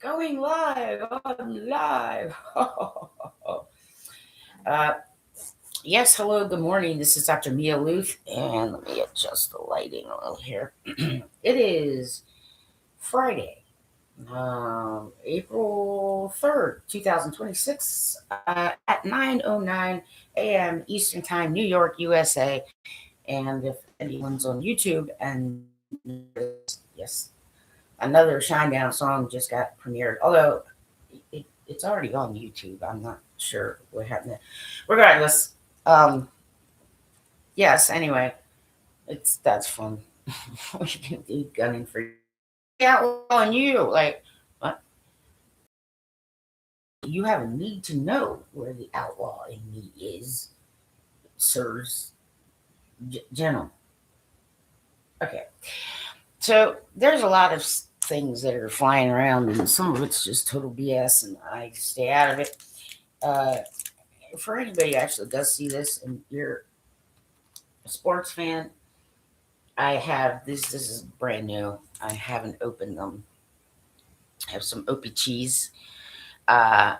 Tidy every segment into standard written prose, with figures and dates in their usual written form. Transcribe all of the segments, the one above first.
Going live on live. uh, yes, hello, good morning. This is Dr. Mia Luth, and let me adjust the lighting a little here. It is Friday, April 3rd, 2026, at 9:09 a.m. Eastern Time, New York, USA. And if anyone's on YouTube and yes, another Shinedown song just got premiered, although it's already on YouTube. I'm not sure what happened there. Regardless, um, yes. Anyway, that's fun. We can do gunning for outlaw on you. Like, what? You have a need to know where the outlaw in me is, sirs, gentlemen. Okay, so there's a lot of things that are flying around, and some of it's just total BS, and I stay out of it. Uh, for anybody who actually does see this and you're a sports fan, I have this. This is brand new. I haven't opened them. I have some Opie cheese. Uh,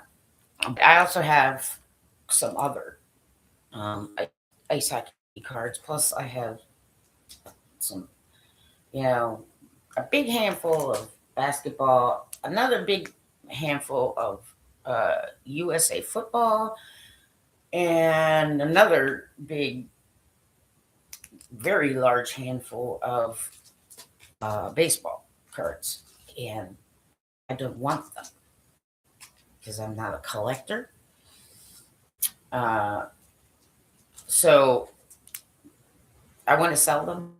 I also have some other ice hockey cards. Plus, I have some, you know, a big handful of basketball. Another big handful of USA football, and another big, very large handful of baseball cards. And I don't want them because I'm not a collector. Uh, so I want to sell them.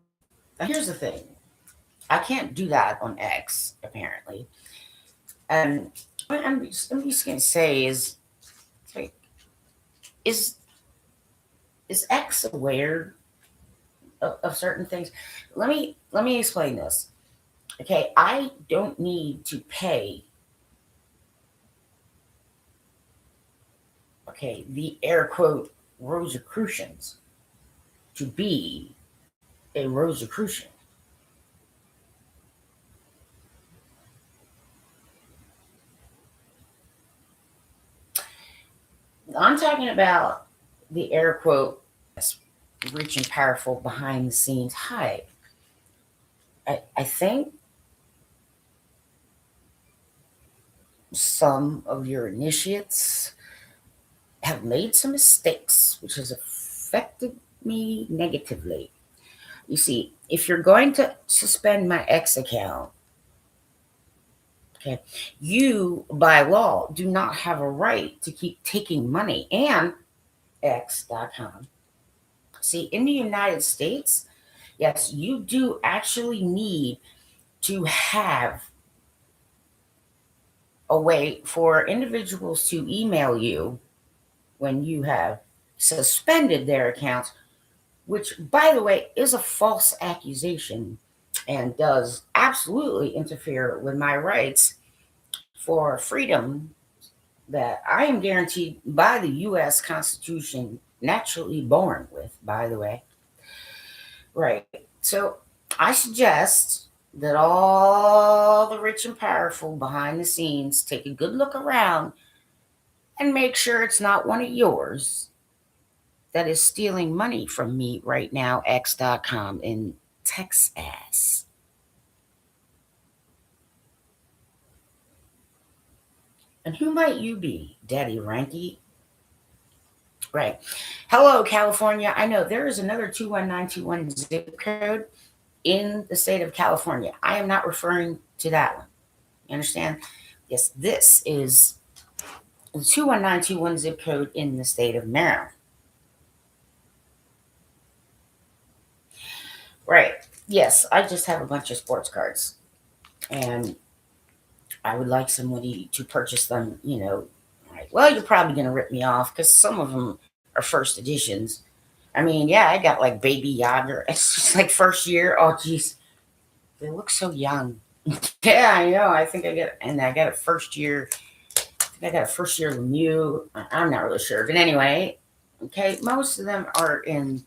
Now, here's the thing: I can't do that on X apparently. And what I'm just gonna say is, like, is is X aware of certain things? Let me explain this. Okay, I don't need to pay. Okay, the air quote Rosicrucians to be a Rosicrucian. I'm talking about the air quote rich and powerful behind the scenes hype. I think some of your initiates have made some mistakes, which has affected me negatively. You see, if you're going to suspend my X account, okay, you by law do not have a right to keep taking money. And X.com. See, in the United States, yes, you do actually need to have a way for individuals to email you when you have suspended their accounts, which, by the way, is a false accusation and does absolutely interfere with my rights for freedom that I am guaranteed by the U.S. Constitution, naturally born with, by the way. Right. So I suggest that all the rich and powerful behind the scenes take a good look around and make sure it's not one of yours that is stealing money from me right now, X.com in Texas. And who might you be, DaddyRanky? Right. Hello, California. I know there is another 21921 zip code in the state of California. I am not referring to that one. You understand? Yes, this is the 21921 zip code in the state of Maryland. Right. Yes, I just have a bunch of sports cards. And I would like somebody to purchase them, Right. Well, you're probably going to rip me off because some of them are first editions. I mean, yeah, I got like Baby Yager. It's just like first year. Oh, geez. They look so young. Yeah, I know. I got a first year. I got a first year Lemieux. I'm not really sure. But anyway, okay, most of them are in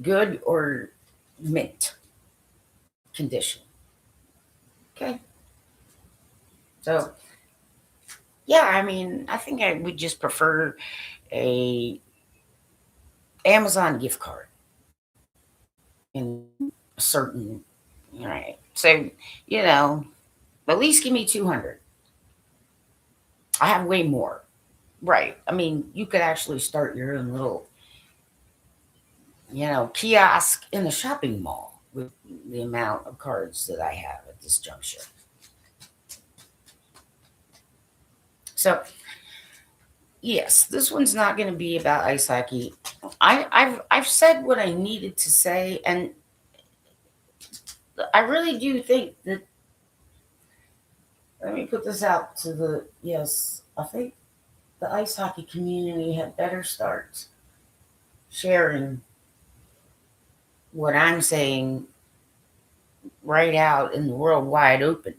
good or mint condition. Okay. So yeah, I mean, I think I would just prefer a Amazon gift card in a certain, right. So, you know, at least give me 200. I have way more. Right. I mean, you could actually start your own little, kiosk in the shopping mall with the amount of cards that I have at this juncture. So, yes, this one's not going to be about ice hockey. I've said what I needed to say, and I really do think that. Let me put this out to the yes. I think the ice hockey community had better start sharing what I'm saying right out in the world wide open.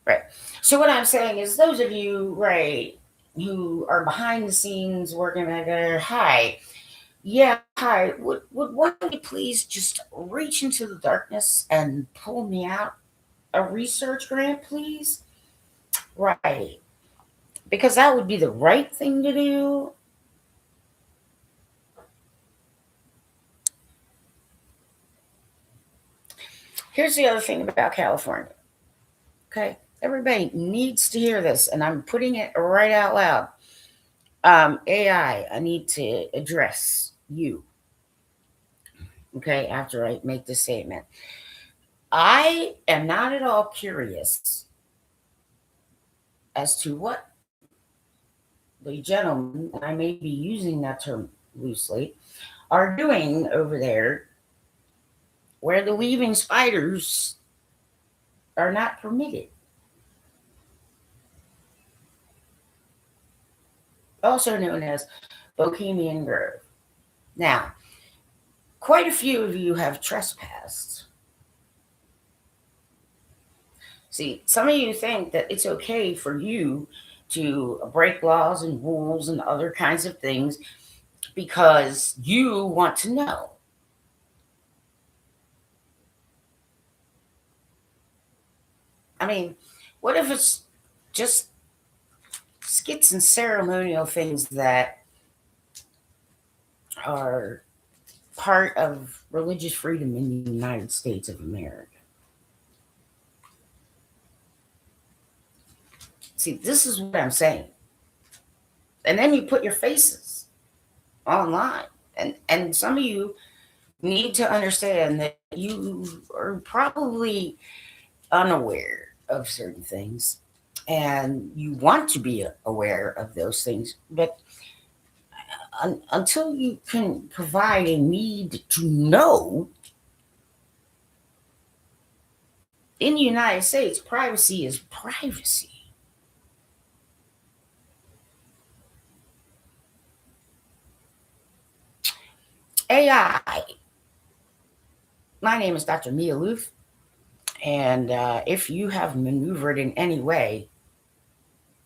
Right. So what I'm saying is those of you, right, who are behind the scenes working together, hi. Yeah, hi. Would one of you please just reach into the darkness and pull me out a research grant, please? Right. Because that would be the right thing to do. Here's the other thing about California. Okay. Everybody needs to hear this, and I'm putting it right out loud. AI, I need to address you. Okay. After I make this statement, I am not at all curious as to what the gentlemen, and I may be using that term loosely, are doing over there where the weaving spiders are not permitted. Also known as Bohemian Grove. Now, quite a few of you have trespassed. See, some of you think that it's okay for you to break laws and rules and other kinds of things because you want to know. I mean, what if it's just skits and ceremonial things that are part of religious freedom in the United States of America? See, this is what I'm saying. And then you put your faces online. And some of you need to understand that you are probably unaware of certain things and you want to be aware of those things. But until you can provide a need to know, in the United States, privacy is privacy. AI. My name is Dr. Mia Loof, and if you have maneuvered in any way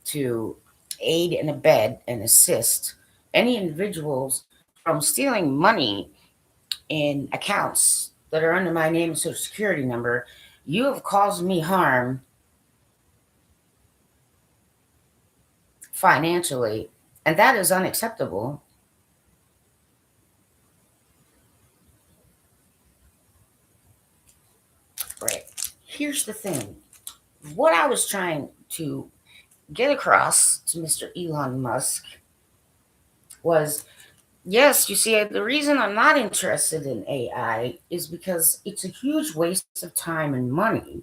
to aid and abet and assist any individuals from stealing money in accounts that are under my name and social security number, you have caused me harm financially, and that is unacceptable. Right. Here's the thing. What I was trying to get across to Mr. Elon Musk was yes, you see, the reason I'm not interested in AI is because it's a huge waste of time and money.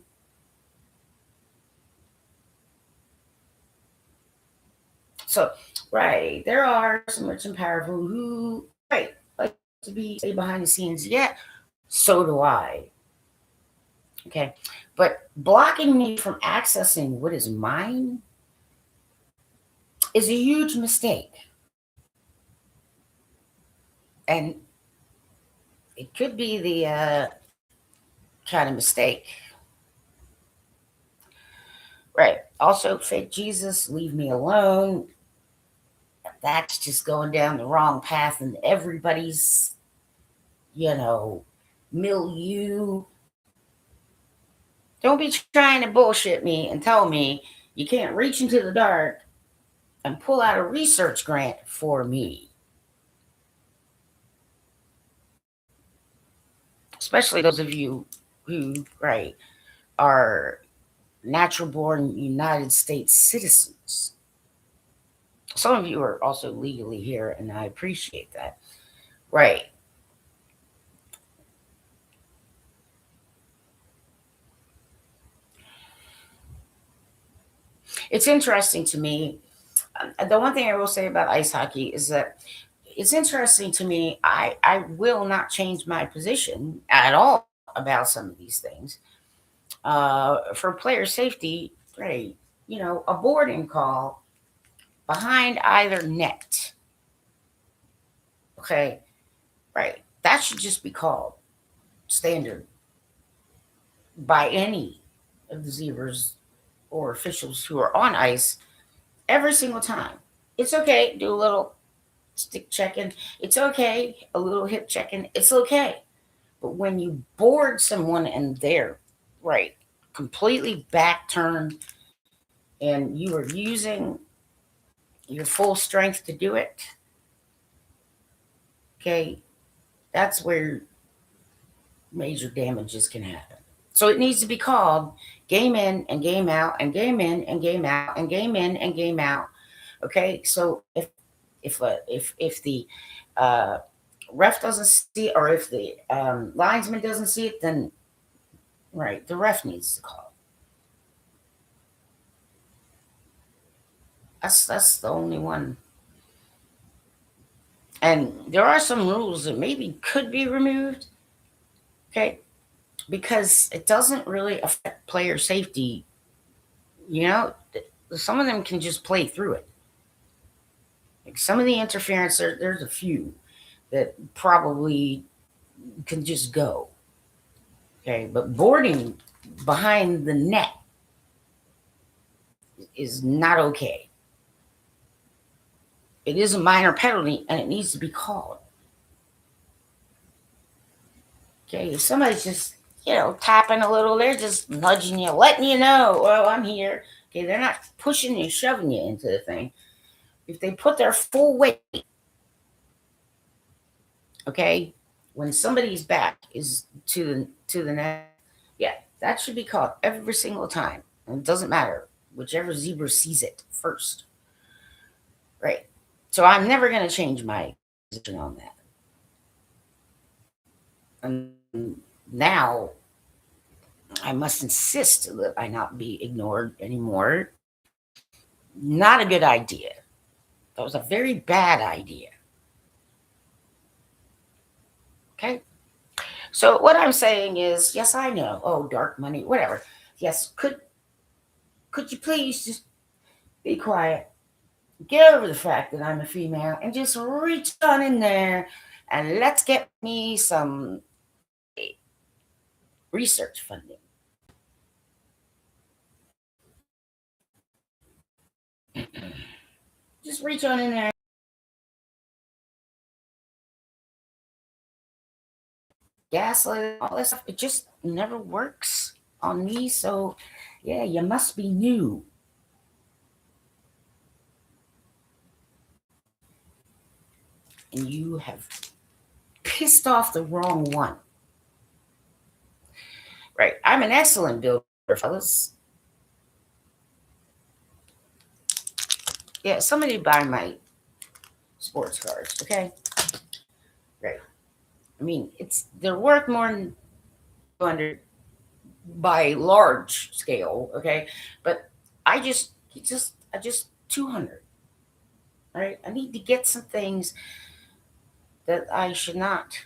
So, right, there are some rich and powerful who, right, like to be behind the scenes. Yeah, so do I. Okay. But blocking me from accessing what is mine is a huge mistake. And it could be the kind of mistake. Right. Also, fake Jesus, leave me alone. That's just going down the wrong path, and everybody's, you know, milieu. Don't be trying to bullshit me and tell me you can't reach into the dark and pull out a research grant for me. Especially those of you who, right, are natural born United States citizens. Some of you are also legally here, and I appreciate that. Right. It's interesting to me. The one thing I will say about ice hockey is that it's interesting to me. I will not change my position at all about some of these things. For player safety, right? A boarding call behind either net. Okay, right. That should just be called standard by any of the zebras or officials who are on ice every single time. It's okay. Do a little stick checking. It's okay. A little hip checking. It's okay. But when you board someone and they're right, completely back turned, and you are using your full strength to do it, okay, that's where major damages can happen. So it needs to be called game in and game out and game in and game out and game in and game out. Okay, so if the uh, ref doesn't see it, or if the linesman doesn't see it, then right, the ref needs to call. That's the only one. And there are some rules that maybe could be removed. Okay, because it doesn't really affect player safety. You know, some of them can just play through it. Like some of the interference, there's a few that probably can just go. Okay, but boarding behind the net is not okay. It is a minor penalty and it needs to be called. Okay, if somebody's just, tapping a little, they're just nudging you, letting you know, well, I'm here. Okay, they're not pushing you, shoving you into the thing. If they put their full weight, okay, when somebody's back is to the net, yeah, that should be called every single time. And it doesn't matter whichever zebra sees it first, right? So I'm never going to change my position on that. And now I must insist that I not be ignored anymore. Not a good idea. That was a very bad idea. Okay. So what I'm saying is, yes, I know. Oh, dark money, whatever. Yes, could you please just be quiet? Get over the fact that I'm a female and just reach on in there and let's get me some research funding. Just reach on in there. Gaslight, all that stuff, it just never works on me. So, yeah, you must be new. And you have pissed off the wrong one. Right. I'm an excellent builder, fellas. Yeah, somebody buy my sports cars, okay? Right. I mean, they're worth more than 200 by large scale, okay? But I just 200. All right? I need to get some things that I should not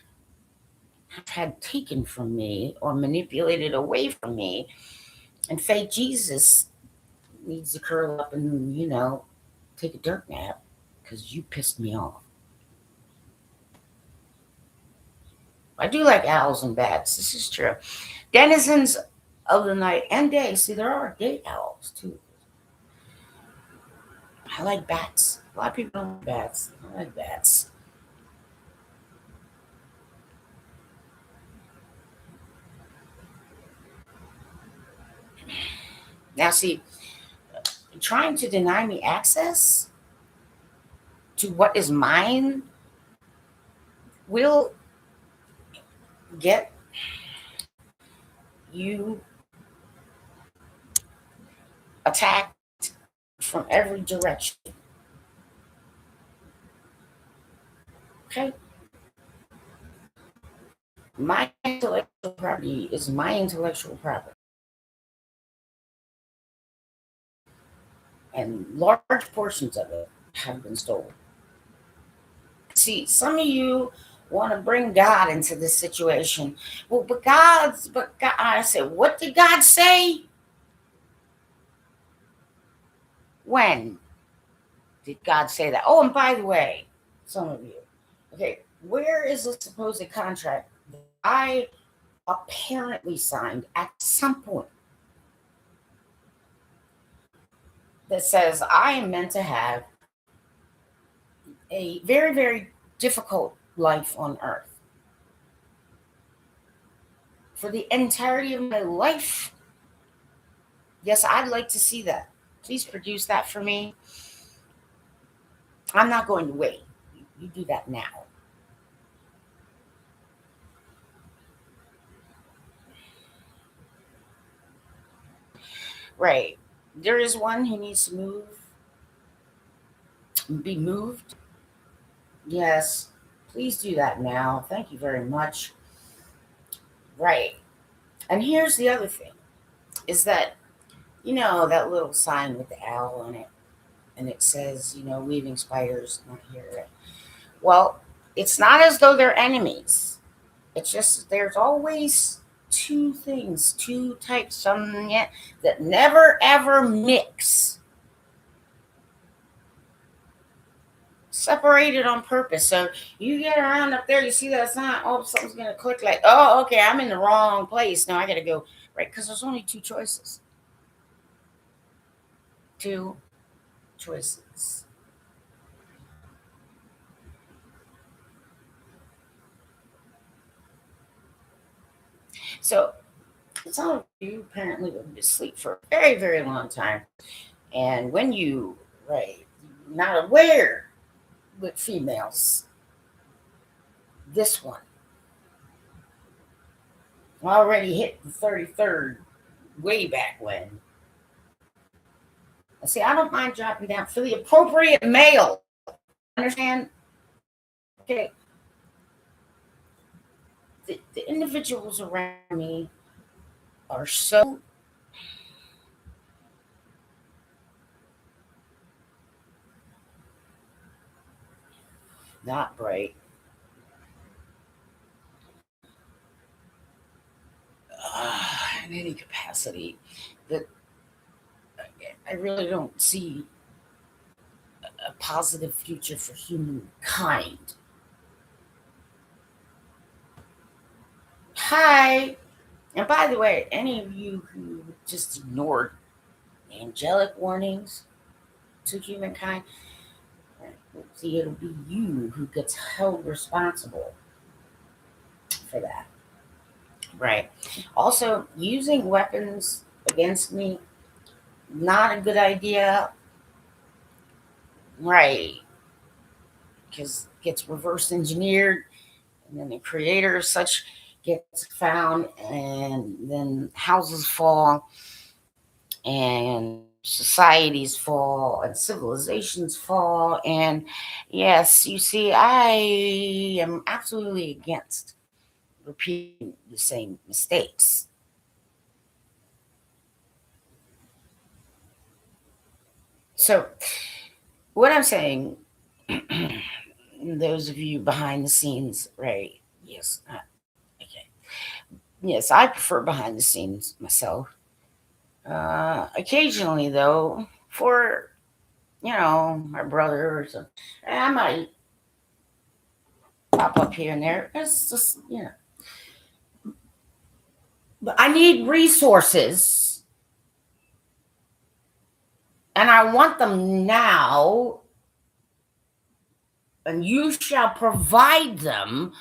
have had taken from me or manipulated away from me. And fake Jesus needs to curl up and, take a dirt nap because you pissed me off. I do like owls and bats. This is true. Denizens of the night and day. See, there are day owls too. I like bats. A lot of people don't like bats. I like bats. Now, see, trying to deny me access to what is mine will get you attacked from every direction. Okay? My intellectual property is my intellectual property. And large portions of it have been stolen. See, some of you want to bring God into this situation. Well, but God, I said, what did God say? When did God say that? Oh, and by the way, some of you, okay, where is the supposed contract that I apparently signed at some point that says I am meant to have a very, very difficult life on earth for the entirety of my life? Yes, I'd like to see that. Please produce that for me. I'm not going to wait. You do that now. Right. There is one who needs to be moved. Yes. Please do that now. Thank you very much. Right. And here's the other thing is that, that little sign with the owl on it, and it says, leaving spiders not here. Well, it's not as though they're enemies. It's just there's always two things, two types that never ever mix. Separated on purpose. So you get around up there, you see that sign, oh, something's gonna click like, oh, okay, I'm in the wrong place. Now I gotta go right, because there's only two choices. Two choices. So some of you apparently have been asleep for a very, very long time. And when you, right, not aware with females, this one already hit the 33rd way back when. See, I don't mind dropping down for the appropriate male. Understand? Okay. The individuals around me are so not bright. In any capacity that I really don't see a positive future for humankind. Hi. And by the way, any of you who just ignored angelic warnings to humankind, see, it'll be you who gets held responsible for that. Right. Also, using weapons against me, not a good idea. Right. Because it gets reverse engineered, and then the creator of such gets found, and then houses fall, and societies fall, and civilizations fall. And yes, you see, I am absolutely against repeating the same mistakes. So, what I'm saying, those of you behind the scenes, right? Yes, okay. Yes, I prefer behind the scenes myself. Occasionally, though, for my brother or something, I might pop up here and there. It's just but I need resources, and I want them now, and you shall provide them,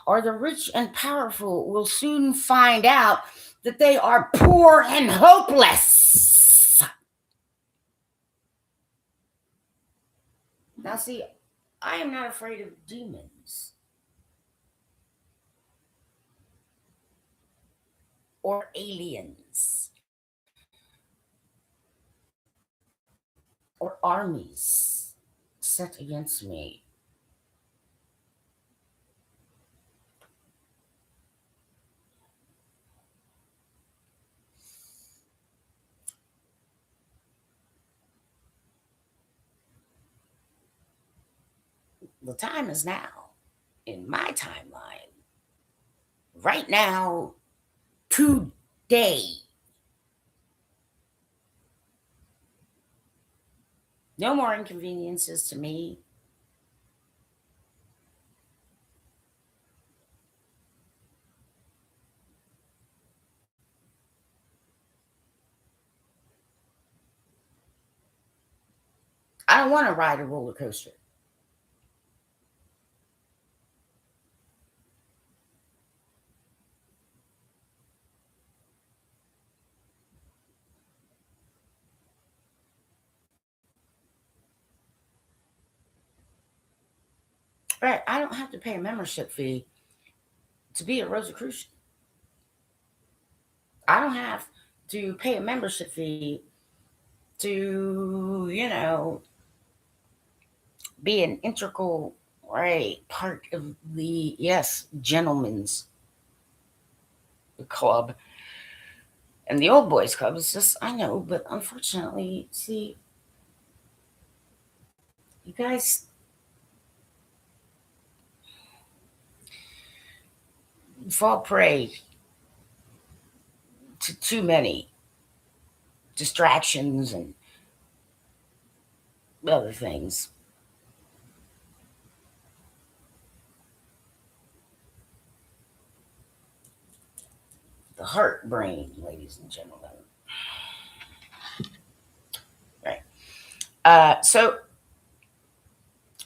or the rich and powerful will soon find out that they are poor and hopeless. Now, see, I am not afraid of demons or aliens or armies set against me. The time is now in my timeline. Right now, today. No more inconveniences to me. I don't want to ride a roller coaster. Right? I don't have to pay a membership fee to be a Rosicrucian. I don't have to pay a membership fee to, be an integral, right, part of the, yes, gentlemen's club. And the old boys club is just, I know, but unfortunately, see, you guys fall prey to too many distractions and other things. The heart brain, ladies and gentlemen. Right. So,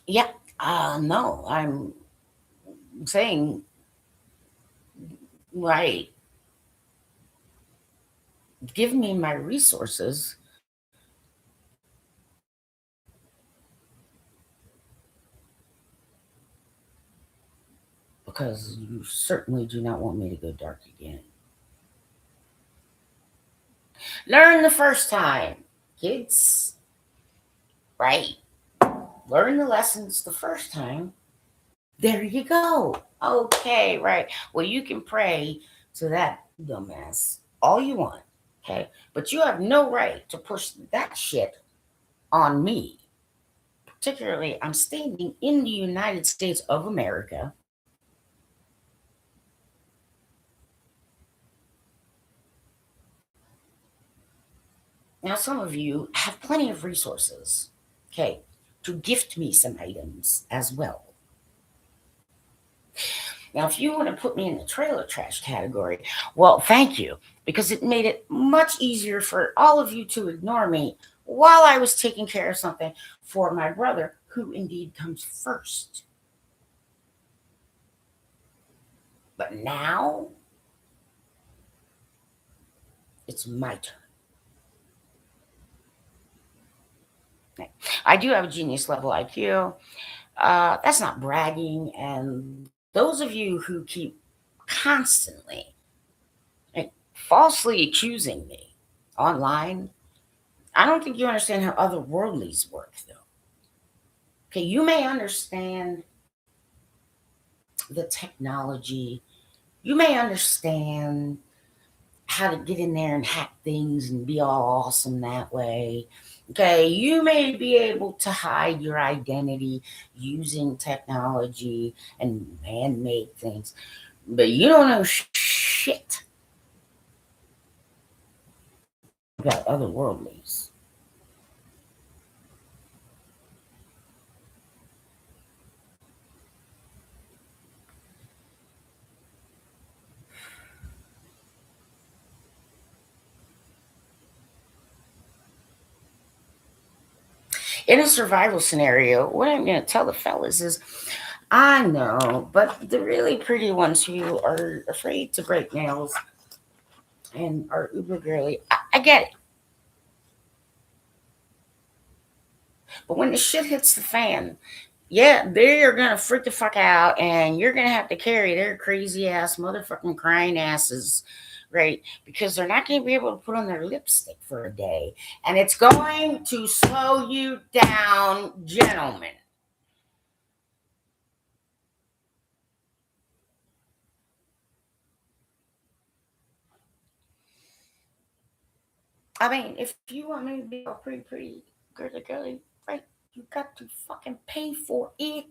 yeah, no, I'm saying, right, give me my resources because you certainly do not want me to go dark again. Learn the first time, kids, right? Learn the lessons the first time. There you go. Okay, right. Well, you can pray to that dumbass all you want, okay? But you have no right to push that shit on me. Particularly, I'm standing in the United States of America. Now, some of you have plenty of resources, okay, to gift me some items as well. Now, if you want to put me in the trailer trash category, well, thank you, because it made it much easier for all of you to ignore me while I was taking care of something for my brother, who indeed comes first. But now it's my turn. I do have a genius level IQ. That's not bragging. And those of you who keep constantly, like, falsely accusing me online, I don't think you understand how otherworldlies work, though. Okay, you may understand the technology, you may understand how to get in there and hack things and be all awesome that way. Okay, you may be able to hide your identity using technology and man made things, but you don't know shit about otherworldlies. In a survival scenario, what I'm going to tell the fellas is, I know, but the really pretty ones who are afraid to break nails and are uber girly, I get it. But when the shit hits the fan, yeah, they're gonna freak the fuck out, and you're gonna have to carry their crazy ass, motherfucking crying asses, right? Because they're not gonna be able to put on their lipstick for a day, and it's going to slow you down, gentlemen. I mean, if you want me to be all pretty, girly, right? You got to fucking pay for it.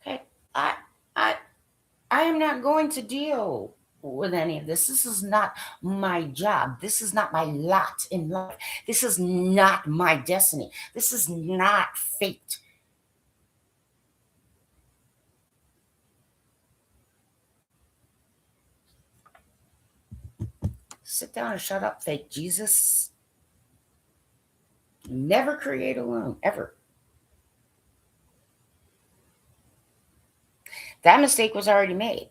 Okay, I, I, I am not going to deal with any of this. This is not my job. This is not my lot in life. This is not my destiny. This is not fate. Sit down and shut up, fake Jesus. Never create alone, ever. That mistake was already made.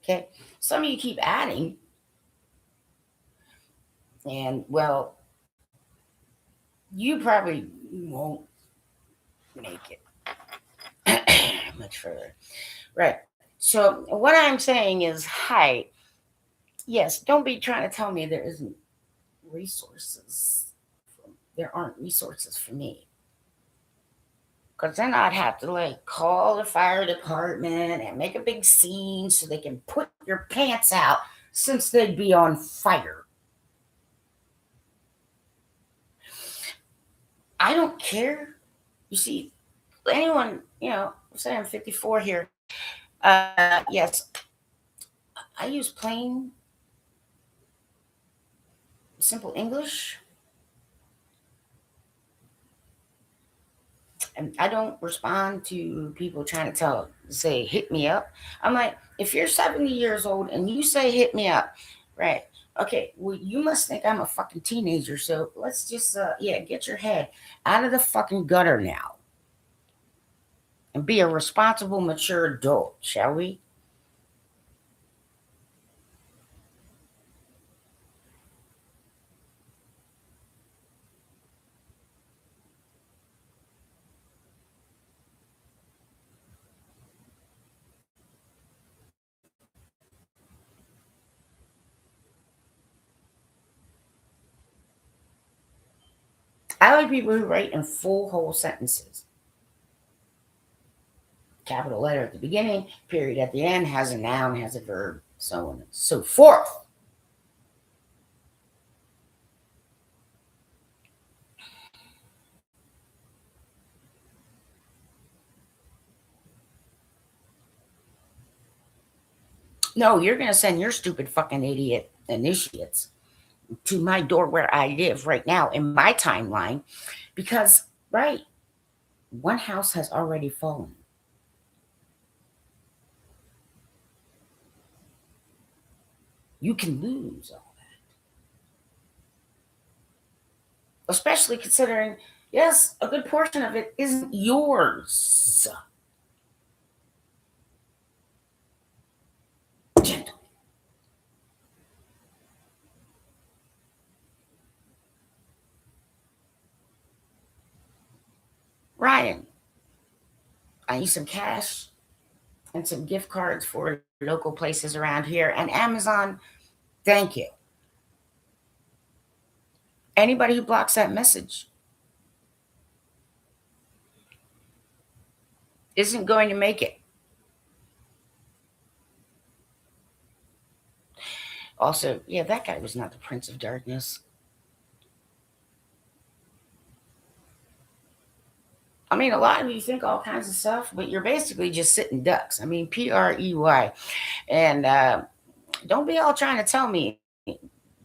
Okay. Some of you keep adding, and well, you probably won't make it much further. Right. So, what I'm saying is, hi, yes, don't be trying to tell me there isn't resources. There aren't resources for me. Because then I'd have to like call the fire department and make a big scene so they can put your pants out since they'd be on fire. I don't care. You see, anyone, say I'm 54 here. Yes, I use plain, simple English. And I don't respond to people trying to say, hit me up. I'm like, if you're 70 years old and you say, hit me up, right? Okay, well, you must think I'm a fucking teenager. So let's just, get your head out of the fucking gutter now and be a responsible, mature adult, shall we? I like people who write in full whole sentences. Capital letter at the beginning, period at the end, has a noun, has a verb, so on and so forth. No, you're going to send your stupid fucking idiot initiates to my door where I live right now in my timeline because, right, one house has already fallen. You can lose all that, especially considering, yes, a good portion of it isn't yours. Gentle. Ryan, I need some cash and some gift cards for local places around here and Amazon. Thank you. Anybody who blocks that message isn't going to make it. Also, yeah, that guy was not the Prince of Darkness. I mean, a lot of you think all kinds of stuff, but you're basically just sitting ducks. I mean, PREY. And don't be all trying to tell me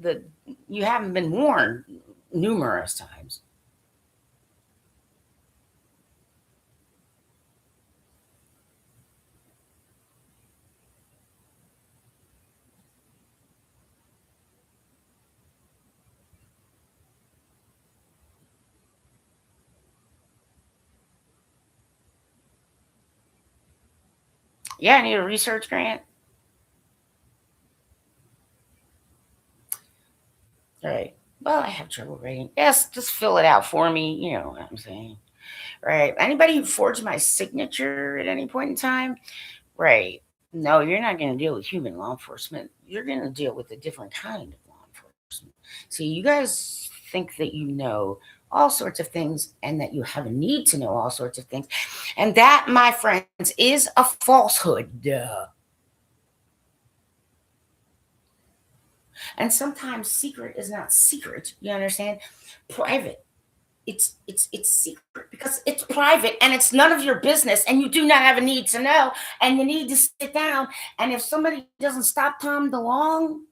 that you haven't been warned numerous times. Yeah, I need a research grant. Right. Well, I have trouble writing. Yes, just fill it out for me. You know what I'm saying. Right. Anybody who forged my signature at any point in time, right. No, you're not going to deal with human law enforcement. You're going to deal with a different kind of law enforcement. See, you guys think that you know all sorts of things and that you have a need to know all sorts of things. And that, my friends, is a falsehood. Duh. And sometimes secret is not secret. You understand? Private. It's secret because it's private and it's none of your business and you do not have a need to know and you need to sit down and if somebody doesn't stop Tom DeLong,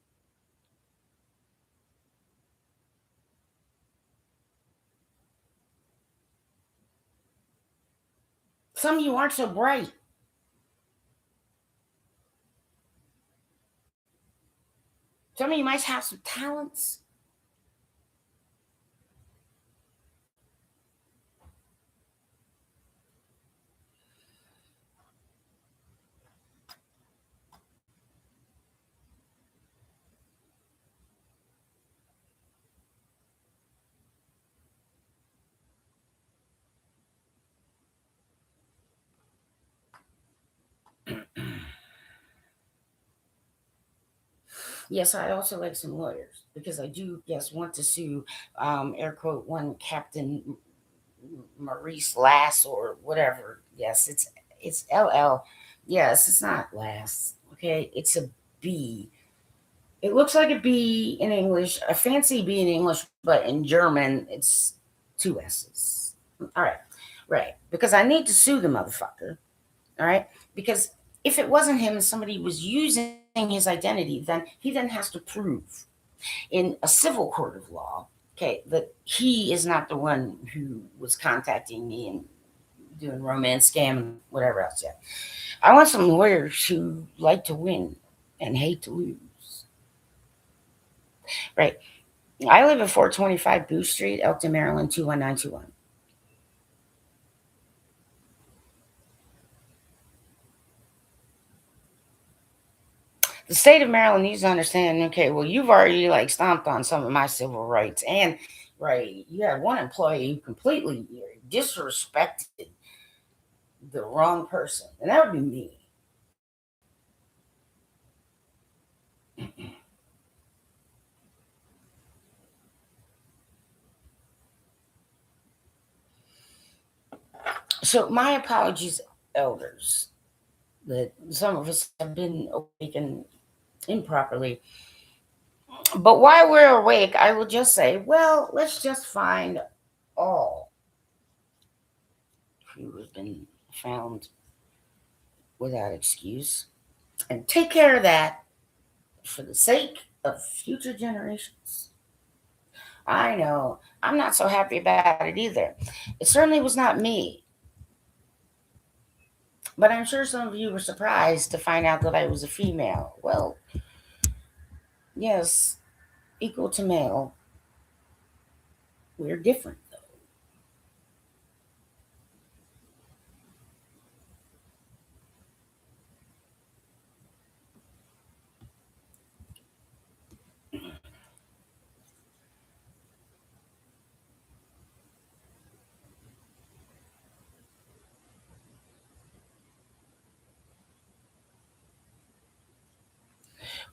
some of you aren't so bright. Some of you might have some talents. Yes, I also like some lawyers because I do, yes, want to sue, air quote, one Captain Maurice Lass or whatever. Yes, it's LL. Yes, it's not Lass. Okay, it's a B. It looks like a B in English, a fancy B in English, but in German, it's two S's. All right, right. Because I need to sue the motherfucker. All right, because if it wasn't him and somebody was using his identity, then he then has to prove in a civil court of law, okay, that he is not the one who was contacting me and doing romance scam and whatever else. Yeah, I want some lawyers who like to win and hate to lose. Right. I live at 425 Booth Street, Elkton, Maryland, 21921. The state of Maryland needs to understand, okay, well, you've already like stomped on some of my civil rights. And, right, you had one employee who completely disrespected the wrong person, and that would be me. So, my apologies, elders, that some of us have been awakened improperly. But while we're awake, I will just say, well, let's just find all who have been found without excuse and take care of that for the sake of future generations. I know I'm not so happy about it either. It certainly was not me, but I'm sure some of you were surprised to find out that I was a female. Well, yes, equal to male. We're different though.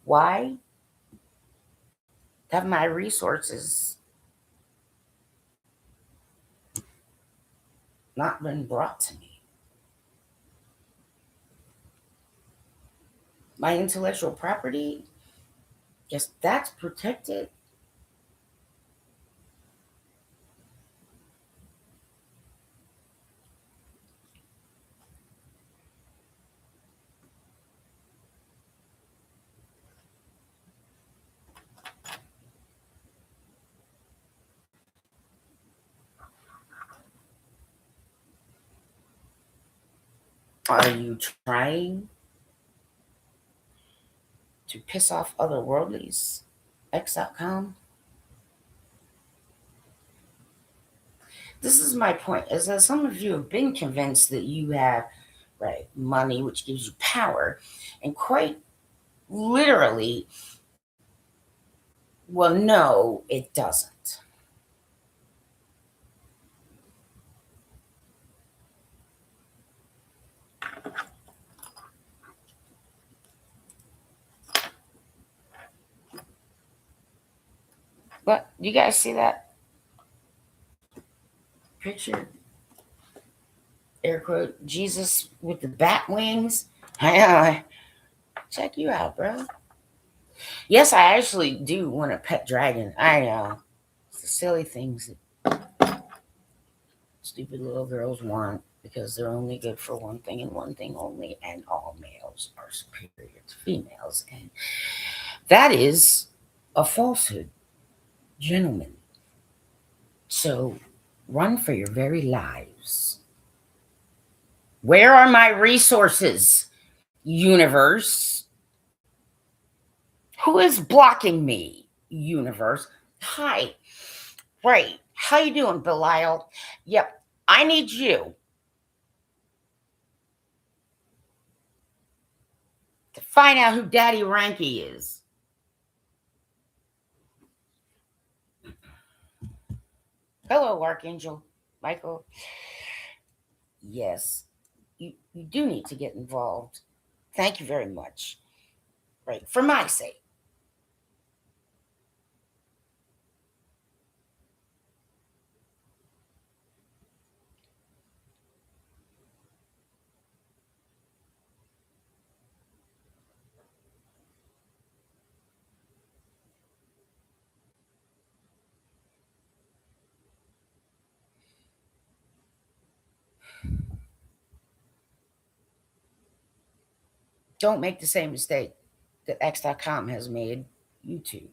Why have my resources not been brought to me? My intellectual property, yes, that's protected. Are you trying to piss off other worldlies? X.com. This is my point, is that some of you have been convinced that you have, right, money, which gives you power, and quite literally, Well, no, it doesn't. But you guys see that picture? Air quote, Jesus with the bat wings. I know. Check you out, bro. Yes, I actually do want a pet dragon. I know. It's the silly things that stupid little girls want because they're only good for one thing and one thing only, and all males are superior to females. And that is a falsehood, gentlemen. So run for your very lives. Where are my resources, universe? Who is blocking me, universe? Hi. Right. How you doing, Belial? Yep. I need you to find out who DaddyRanky is. Hello, Archangel Michael. Yes, you do need to get involved. Thank you very much. Right. For my sake. Don't make the same mistake that X.com has made. YouTube.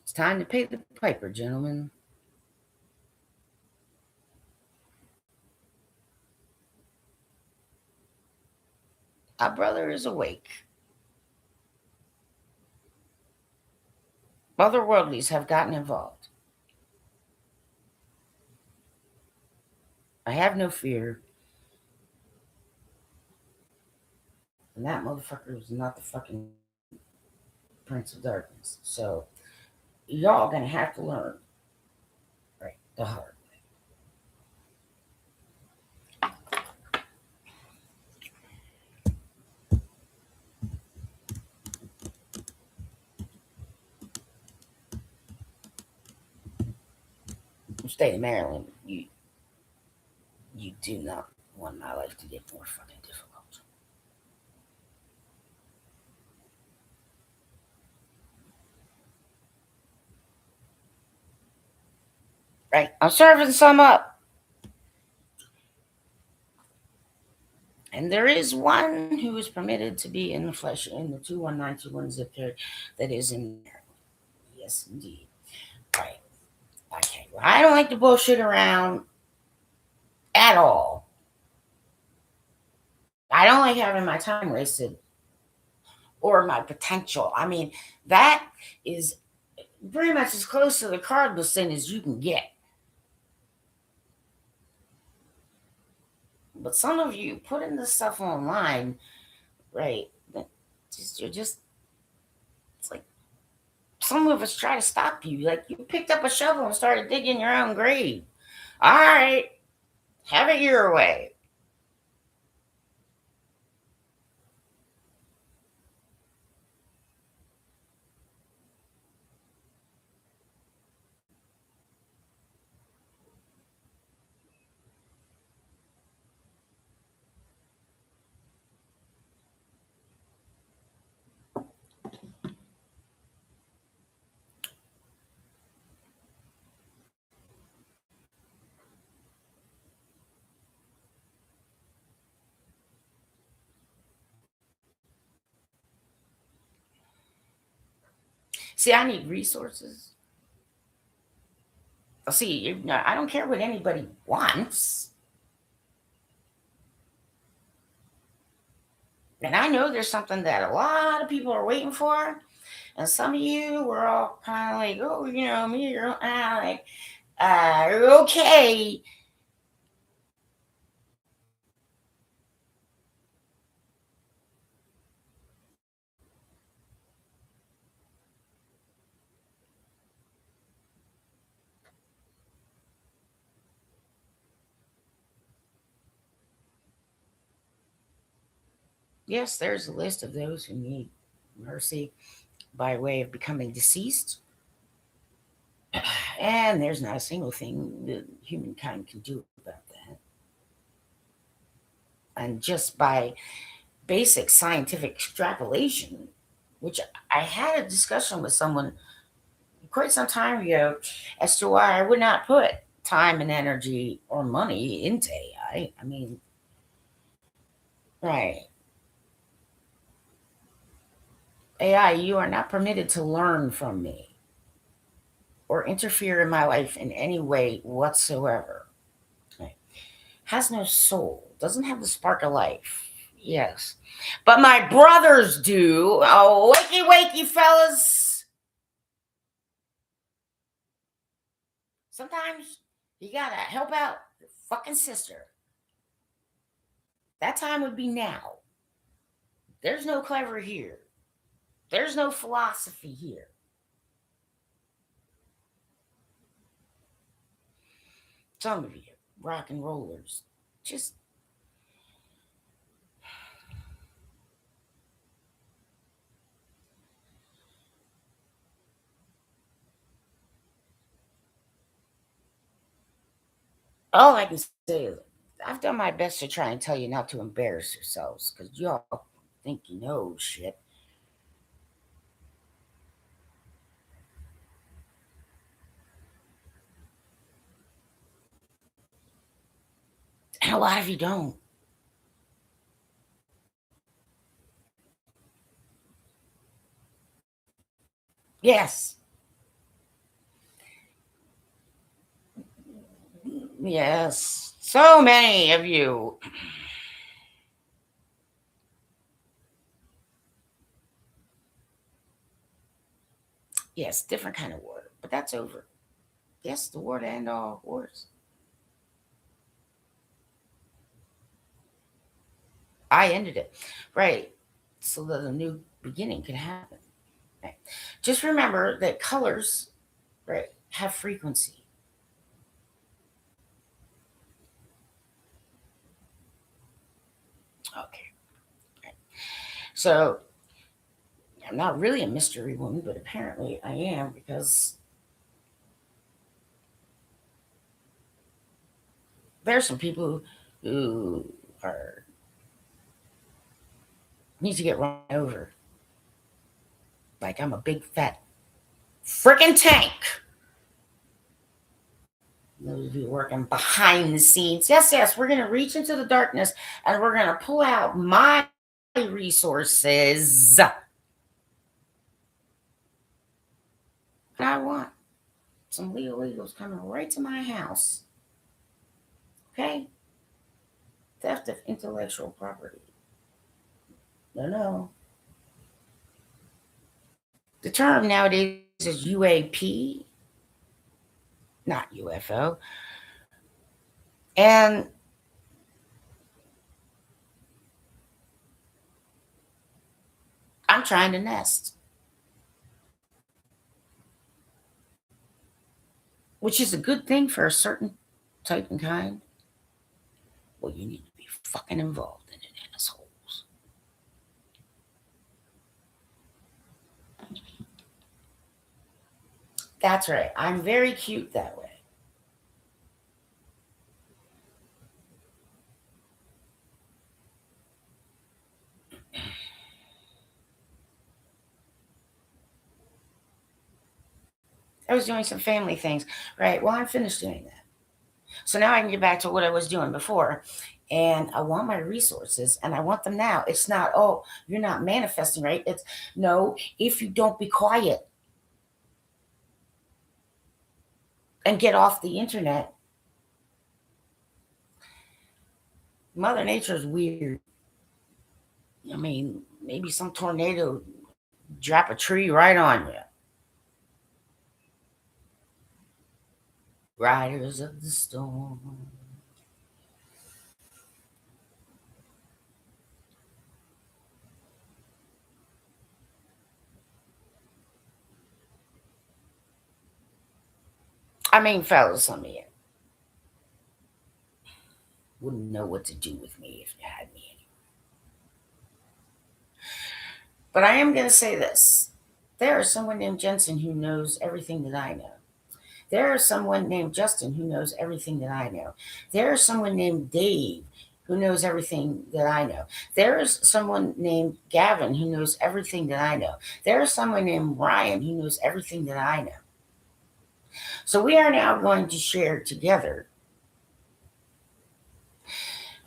It's time to pay the piper, gentlemen. Our brother is awake. Otherworldlies have gotten involved. I have no fear. And that motherfucker is not the fucking Prince of Darkness. So y'all gonna have to learn. Right, the hard way. State of Maryland, you do not want my life to get more fucking difficult. Right, I'm serving some up. And there is one who is permitted to be in the flesh in the 21921 zip code that is in there. Yes, indeed. Right. Okay. Well, I don't like to bullshit around at all. I don't like having my time wasted or my potential. I mean, that is pretty much as close to the cardinal sin as you can get. But some of you putting this stuff online, right? You're just, it's like some of us try to stop you. Like you picked up a shovel and started digging your own grave. All right, have it your way. See, I need resources. See, I don't care what anybody wants. And I know there's something that a lot of people are waiting for. And some of you were all kind of like, oh, me, you're like, okay. Yes, there's a list of those who need mercy by way of becoming deceased. And there's not a single thing that humankind can do about that. And just by basic scientific extrapolation, which I had a discussion with someone quite some time ago as to why I would not put time and energy or money into AI. I mean, right. AI, you are not permitted to learn from me or interfere in my life in any way whatsoever. Right. Has no soul, doesn't have the spark of life. Yes. But my brothers do. Oh, wakey, wakey, fellas. Sometimes you gotta help out your fucking sister. That time would be now. There's no clever here. There's no philosophy here. Some of you, rock and rollers, just, all I can say is I've done my best to try and tell you not to embarrass yourselves because y'all think you know shit. And a lot of you don't. Yes. Yes. So many of you. Yes, different kind of war, but that's over. Yes, the war to end all wars. I ended it. Right. So that a new beginning can happen. Right. Just remember that colors, right, have frequency. Okay. Right. So I'm not really a mystery woman, but apparently I am because there's some people who are need to get run over. Like I'm a big fat freaking tank. Those of you working behind the scenes. Yes, yes, we're gonna reach into the darkness and we're gonna pull out my resources. And I want some legal eagles coming right to my house. Okay? Theft of intellectual property. No, no. The term nowadays is UAP, not UFO. And I'm trying to nest, which is a good thing for a certain type and kind. Well, you need to be fucking involved in it, assholes. That's right. I'm very cute that way. I was doing some family things. Right. Well, I'm finished doing that. So now I can get back to what I was doing before. And I want my resources and I want them now. It's not, oh, you're not manifesting, right? It's no, if you don't be quiet and get off the internet, Mother Nature is weird. I mean, maybe some tornado drop a tree right on you. Riders of the storm. I mean, fellas, some of you wouldn't know what to do with me if you had me. But I am going to say this. There is someone named Jensen who knows everything that I know. There is someone named Justin who knows everything that I know. There is someone named Dave who knows everything that I know. There is someone named Gavin who knows everything that I know. There is someone named Ryan who knows everything that I know. So we are now going to share together.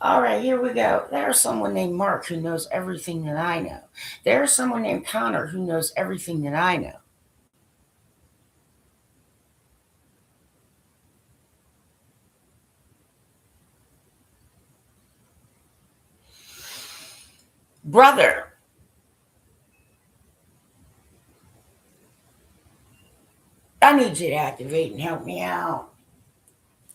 All right, here we go. There's someone named Mark who knows everything that I know. There's someone named Connor who knows everything that I know. Brother, I need you to activate and help me out.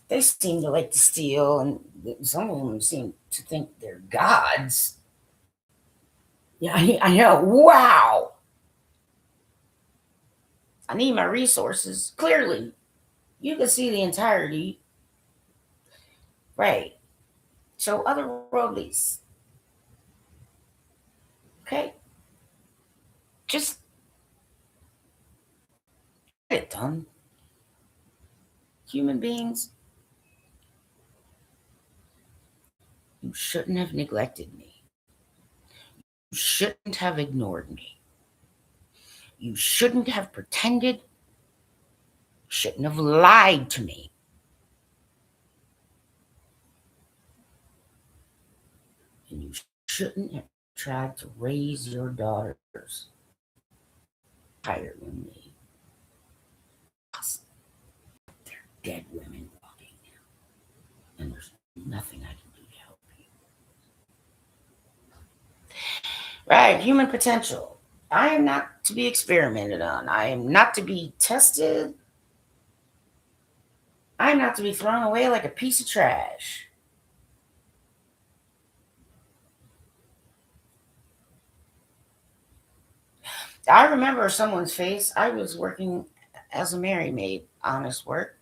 They seem to like to steal, and some of them seem to think they're gods. Yeah, I know. Wow. I need my resources. Clearly, you can see the entirety. Right. So, otherworldlies. Okay. Just get it done. Human beings, you shouldn't have neglected me. You shouldn't have ignored me. You shouldn't have pretended. You shouldn't have lied to me. And you shouldn't have tried to raise your daughters higher than me. They're dead women walking now. And there's nothing I can do to help you. Right, human potential. I am not to be experimented on. I am not to be tested. I am not to be thrown away like a piece of trash. I remember someone's face. I was working as a Mary maid, honest work.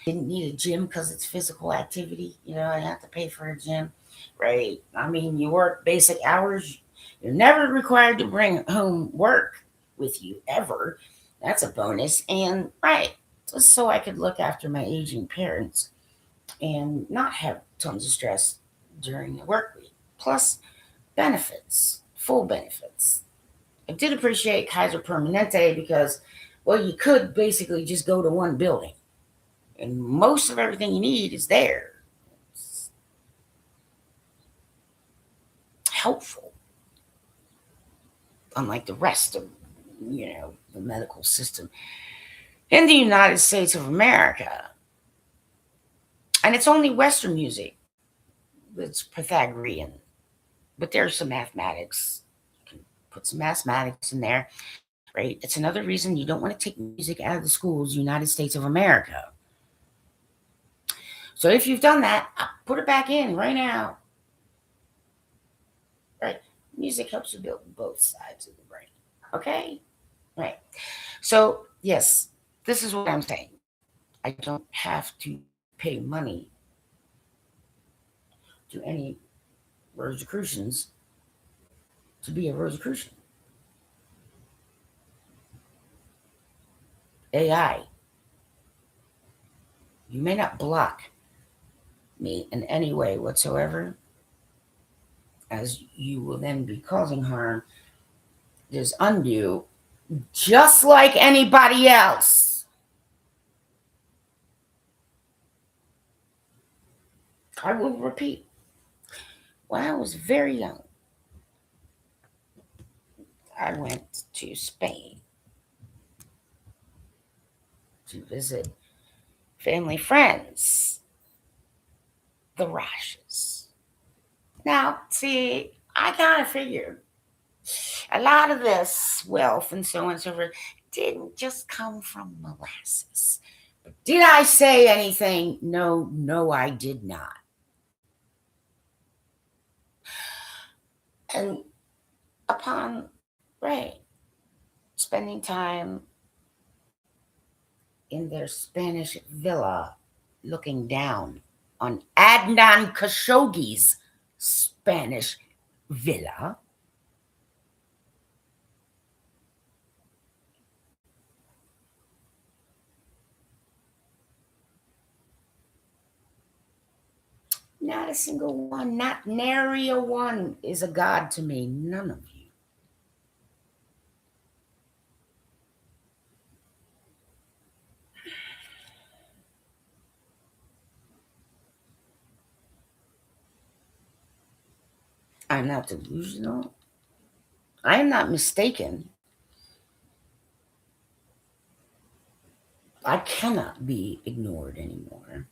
Didn't need a gym because it's physical activity. You know, I have to pay for a gym, right? I mean, you work basic hours. You're never required to bring home work with you ever. That's a bonus. And, right, just so I could look after my aging parents and not have tons of stress during the work week. Plus, benefits, full benefits. I did appreciate Kaiser Permanente because, well, you could basically just go to one building and most of everything you need is there. It's helpful, unlike the rest of, the medical system in the United States of America. And it's only Western music that's Pythagorean, but there's some mathematics. You can put some mathematics in there, right? It's another reason you don't want to take music out of the schools, United States of America. So if you've done that, put it back in right now. Right? Music helps you build both sides of the brain. Okay? Right. So, yes, this is what I'm saying. I don't have to pay money to any Rosicrucians to be a Rosicrucian. AI. You may not block me in any way whatsoever, as you will then be causing harm. There's undue, just like anybody else. I will repeat. When I was very young, I went to Spain to visit family friends, the Rashes. Now, see, I kind of figured a lot of this wealth and so on and so forth didn't just come from molasses. But did I say anything? No, I did not. And upon, right, spending time in their Spanish villa looking down on Adnan Khashoggi's Spanish villa, Not a single one, not nary a one is a god to me. None of you. I'm not delusional. I am not mistaken. I cannot be ignored anymore.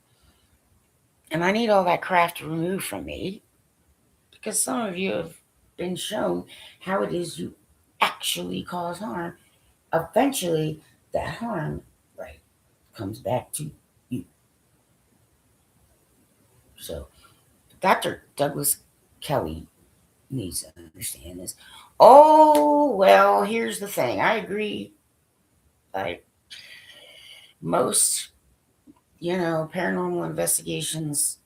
And I need all that craft removed from me because some of you have been shown how it is you actually cause harm. Eventually, that harm, right, comes back to you. So, Dr. Douglas Kelly needs to understand this. Oh, well, here's the thing. I agree. Like most, paranormal investigations,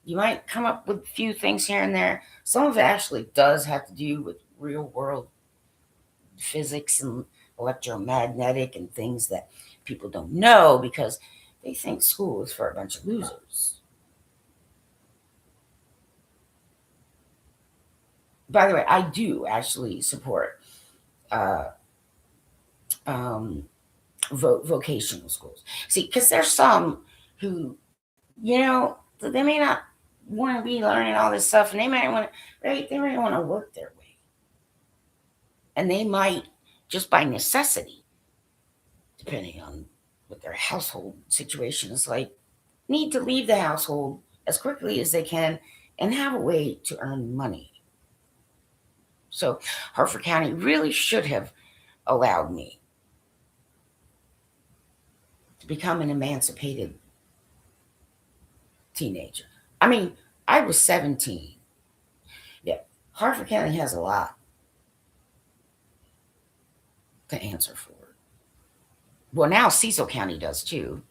you might come up with a few things here and there. Some of it actually does have to do with real world physics and electromagnetic and things that people don't know because they think school is for a bunch of losers. By the way, I do actually support uh, um, vocational schools. See, because there's some who, they may not want to be learning all this stuff, and they might want to, right? They might want to work their way, and they might just by necessity, depending on what their household situation is like, need to leave the household as quickly as they can and have a way to earn money. So Harford County really should have allowed me to become an emancipated teenager. I mean, I was 17. Yeah, Harford County has a lot to answer for. Well, now Cecil County does too.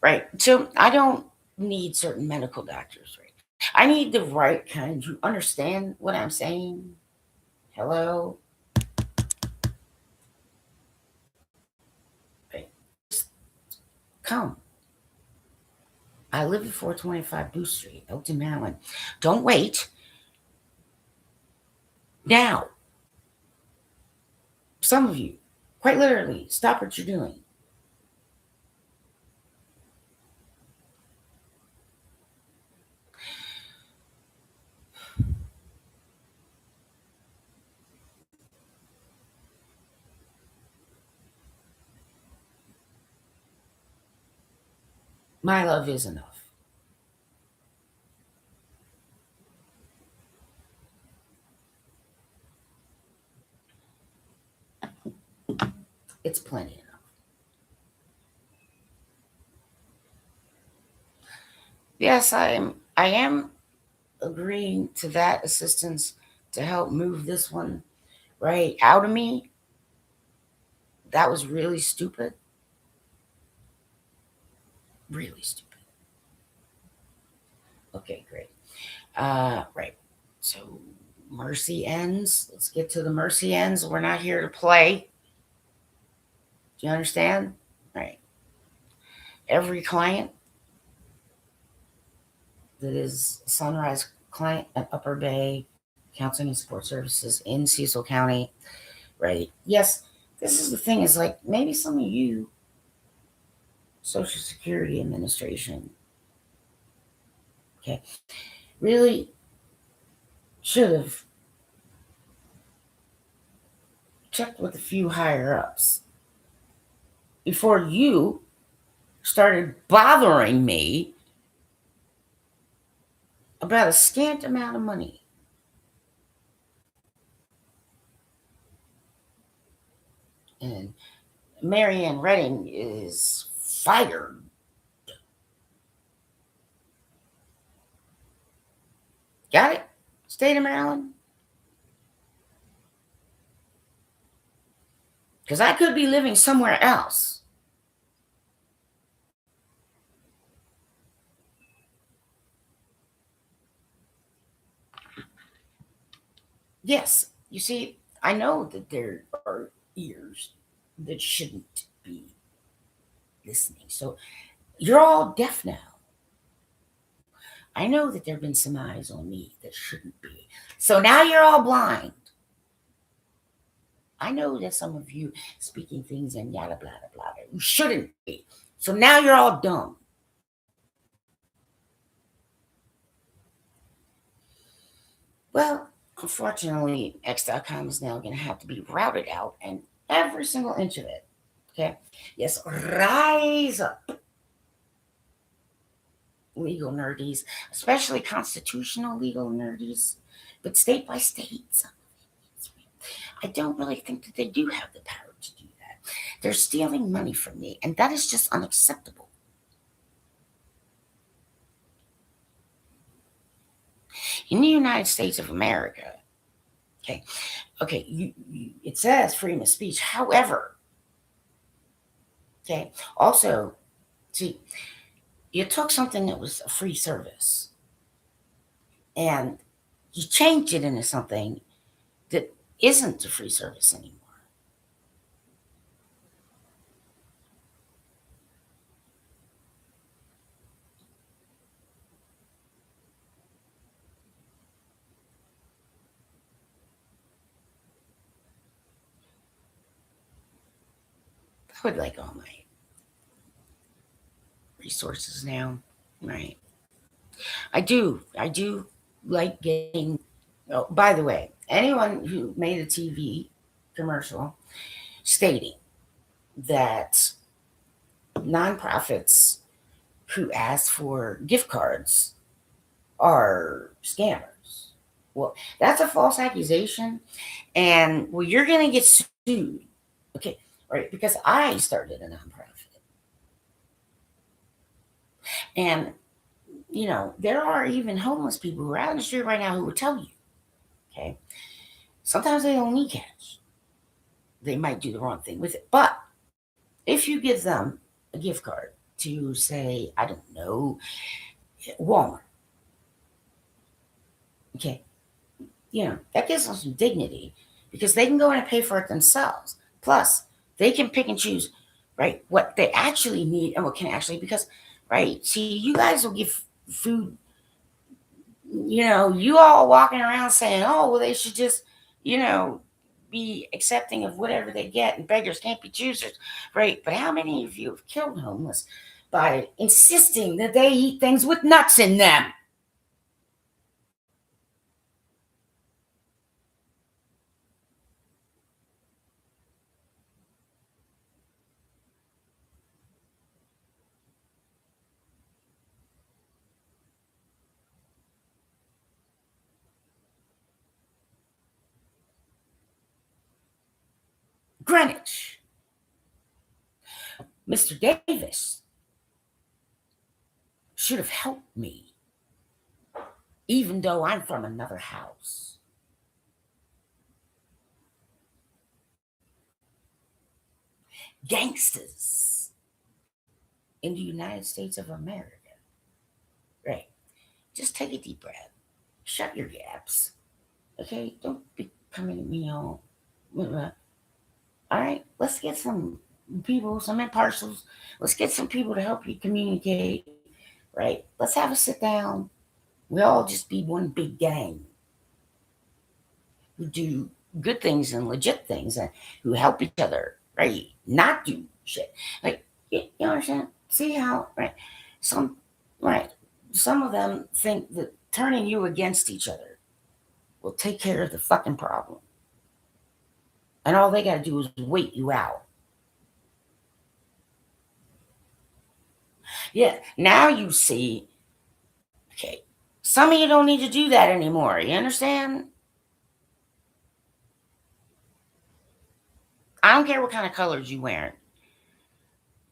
Right. So I don't need certain medical doctors, right? I need the right kind. You understand what I'm saying? Hello? Right. Just come. I live at 425 Booth Street, Elton, Maryland. Don't wait. Now, some of you, quite literally, stop what you're doing. My love is enough. It's plenty enough. Yes, I am agreeing to that assistance to help move this one right out of me. That was really stupid. Really stupid. Okay, great. Right. So mercy ends. Let's get to the mercy ends. We're not here to play. Do you understand? Right. Every client that is a Sunrise client at Upper Bay Counseling and Support Services in Cecil County, right? Yes, this is the thing is like maybe some of you, Social Security Administration, okay, really should have checked with a few higher ups before you started bothering me about a scant amount of money. And Marianne Redding is fired. Got it? State of Maryland? Because I could be living somewhere else. Yes, you see, I know that there are ears that shouldn't be listening. So you're all deaf now. I know that there have been some eyes on me that shouldn't be. So now you're all blind. I know that some of you speaking things and yada blah blah blah. You shouldn't be. So now you're all dumb. Well, unfortunately, X.com is now going to have to be routed out and every single inch of it. Okay? Yes, rise up, legal nerdies, especially constitutional legal nerdies, but state by state. I don't really think that they do have the power to do that. They're stealing money from me, and that is just unacceptable. In the United States of America, it says freedom of speech. However, also, see, you took something that was a free service and you changed it into something that isn't a free service anymore. I would like all my resources now, right? I do. I do like getting. Oh, by the way, anyone who made a TV commercial stating that nonprofits who ask for gift cards are scammers. Well, that's a false accusation. And well, you're going to get sued. Okay, right? Because I started a nonprofit. And, there are even homeless people who are out in the street right now who will tell you, okay, sometimes they don't need cash. They might do the wrong thing with it. But if you give them a gift card to, say, I don't know, Walmart, okay, that gives them some dignity because they can go in and pay for it themselves. Plus, they can pick and choose, right, what they actually need and what can actually, because, right, see, you guys will give food, you all walking around saying, oh, well, they should just, be accepting of whatever they get and beggars can't be choosers, right? But how many of you have killed homeless by insisting that they eat things with nuts in them? Greenwich, Mr. Davis should have helped me, even though I'm from another house. Gangsters in the United States of America. Right. Just take a deep breath. Shut your gaps. Okay? Don't be coming at me all. All right? Let's get some people, some impartials. Let's get some people to help you communicate. Right? Let's have a sit down. We all just be one big gang who do good things and legit things and who help each other. Right? Not do shit. Like, you understand? See how, right? Some, right? Some of them think that turning you against each other will take care of the fucking problem. And all they got to do is wait you out. Yeah, now you see, okay, some of you don't need to do that anymore. You understand? I don't care what kind of colors you wearing.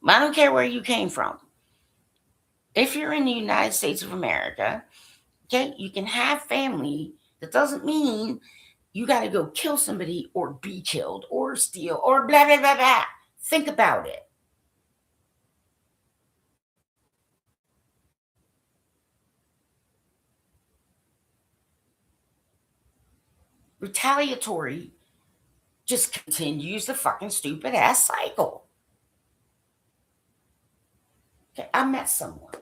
I don't care where you came from. If you're in the United States of America, okay, you can have family. That doesn't mean you got to go kill somebody or be killed or steal or blah, blah, blah, blah. Think about it. Retaliatory just continues the fucking stupid ass cycle. Okay, I met someone,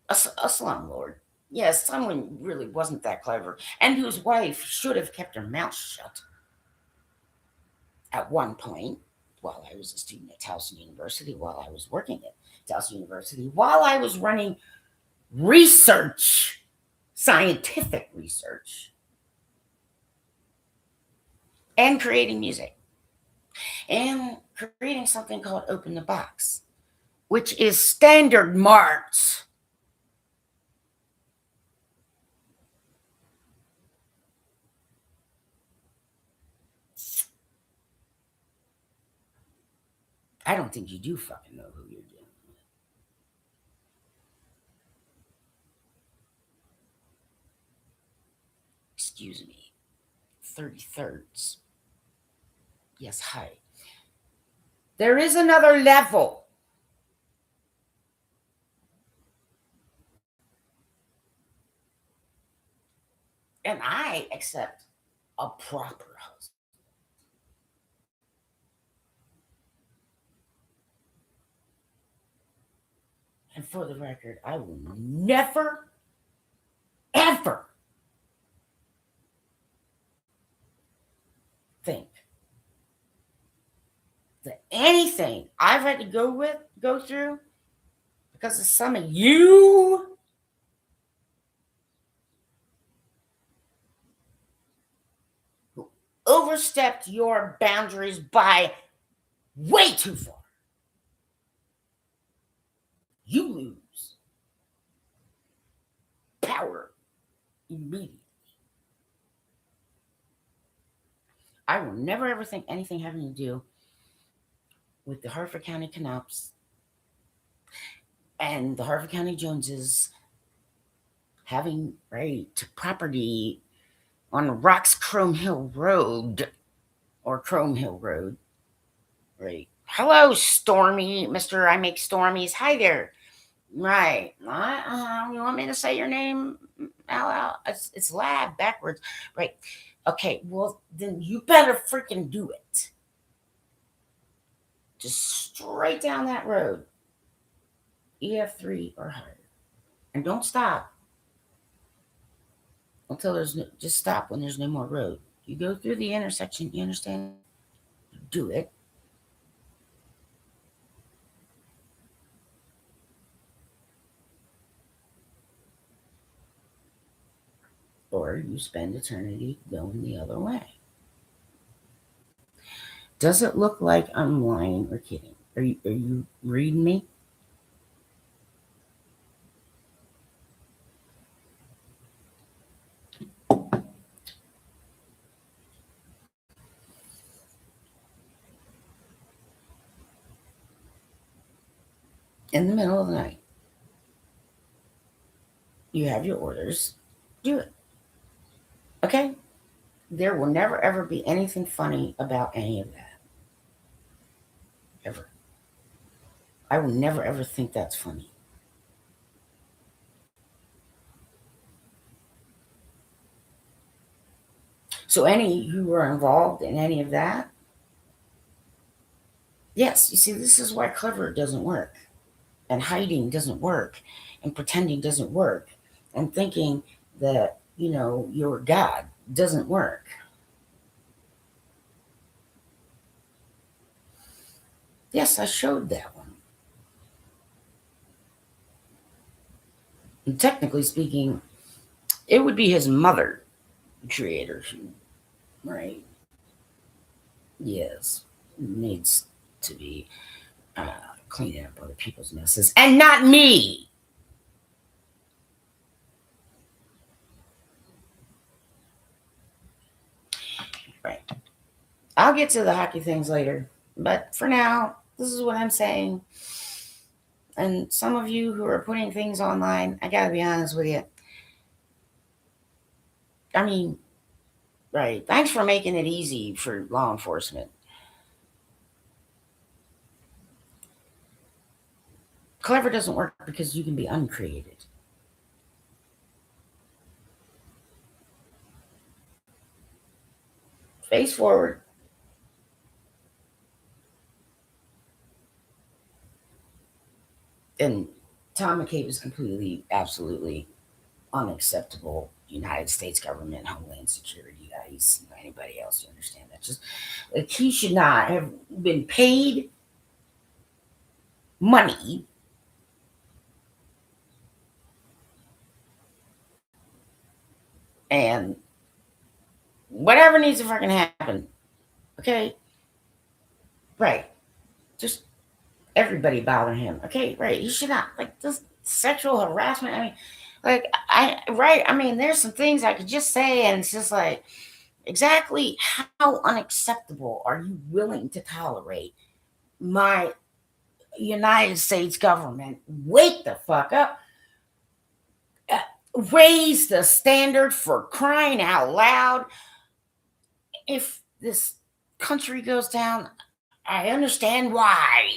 a slumlord. Yes, someone really wasn't that clever, and whose wife should have kept her mouth shut at one point while I was a student at Towson University, while I was working at Towson University, while I was running research, scientific research, and creating music, and creating something called Open the Box, which is standard marked. I don't think you do fucking know who you're dealing with. Excuse me. 33rds. Yes, hi. There is another level. And I accept a proper husband. And for the record, I will never, ever think that anything I've had to go through because of some of you who overstepped your boundaries by way too far, you lose power immediately. I will never ever think anything having to do with the Harford County Canucks and the Harford County Joneses having right to property on Rocks Chrome Hill Road or Chrome Hill Road. Right. Hello, Stormy, Mr. I Make Stormies. Hi there. Right. You want me to say your name out loud? It's lab backwards. Right. Okay. Well, then you better freaking do it. Just straight down that road. EF3 or higher. And don't stop until there's no, just stop when there's no more road. You go through the intersection, you understand? You do it. Or you spend eternity going the other way. Does it look like I'm lying or kidding? Are you reading me? In the middle of the night, you have your orders. Do it. Okay? There will never ever be anything funny about any of that. Ever. I will never ever think that's funny. So any who are involved in any of that, yes, you see, this is why clever doesn't work. And hiding doesn't work. And pretending doesn't work. And thinking that, you're God doesn't work. Yes, I showed that one. And technically speaking, it would be his mother, creator, right? Yes, needs to be cleaning up other people's messes, and not me. Right. I'll get to the hockey things later, but for now, this is what I'm saying. And some of you who are putting things online, I gotta be honest with you. I mean, right. Thanks for making it easy for law enforcement. Clever doesn't work because you can be uncreated. Face forward. Tom McCabe is completely, absolutely unacceptable. United States government, Homeland Security guys, anybody else, you understand that? Just like he should not have been paid money and whatever needs to fucking happen. Okay, right. Just everybody bothering him. Okay, right. He should not like this sexual harassment. I mean, like I right. I mean, there's some things I could just say, and it's just like exactly how unacceptable are you willing to tolerate my United States government? Wake the fuck up. Uh, Raise the standard for crying out loud. If this country goes down, I understand why.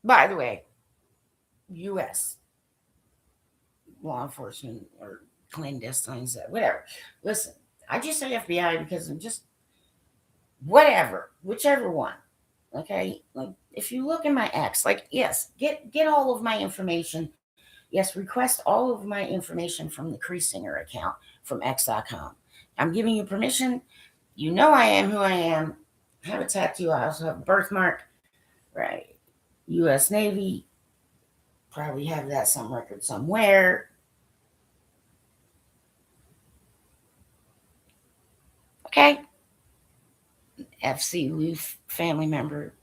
By the way, US law enforcement or clandestines, whatever. Listen, I just say FBI because I'm just whatever, whichever one. Okay, like if you look in my X, like yes, get all of my information. Yes, request all of my information from the Creasinger account from X.com. I'm giving you permission. You know I am who I am. I have a tattoo. I also have a birthmark. Right. U.S. Navy. Probably have that some record somewhere. Okay. FC Luth family member.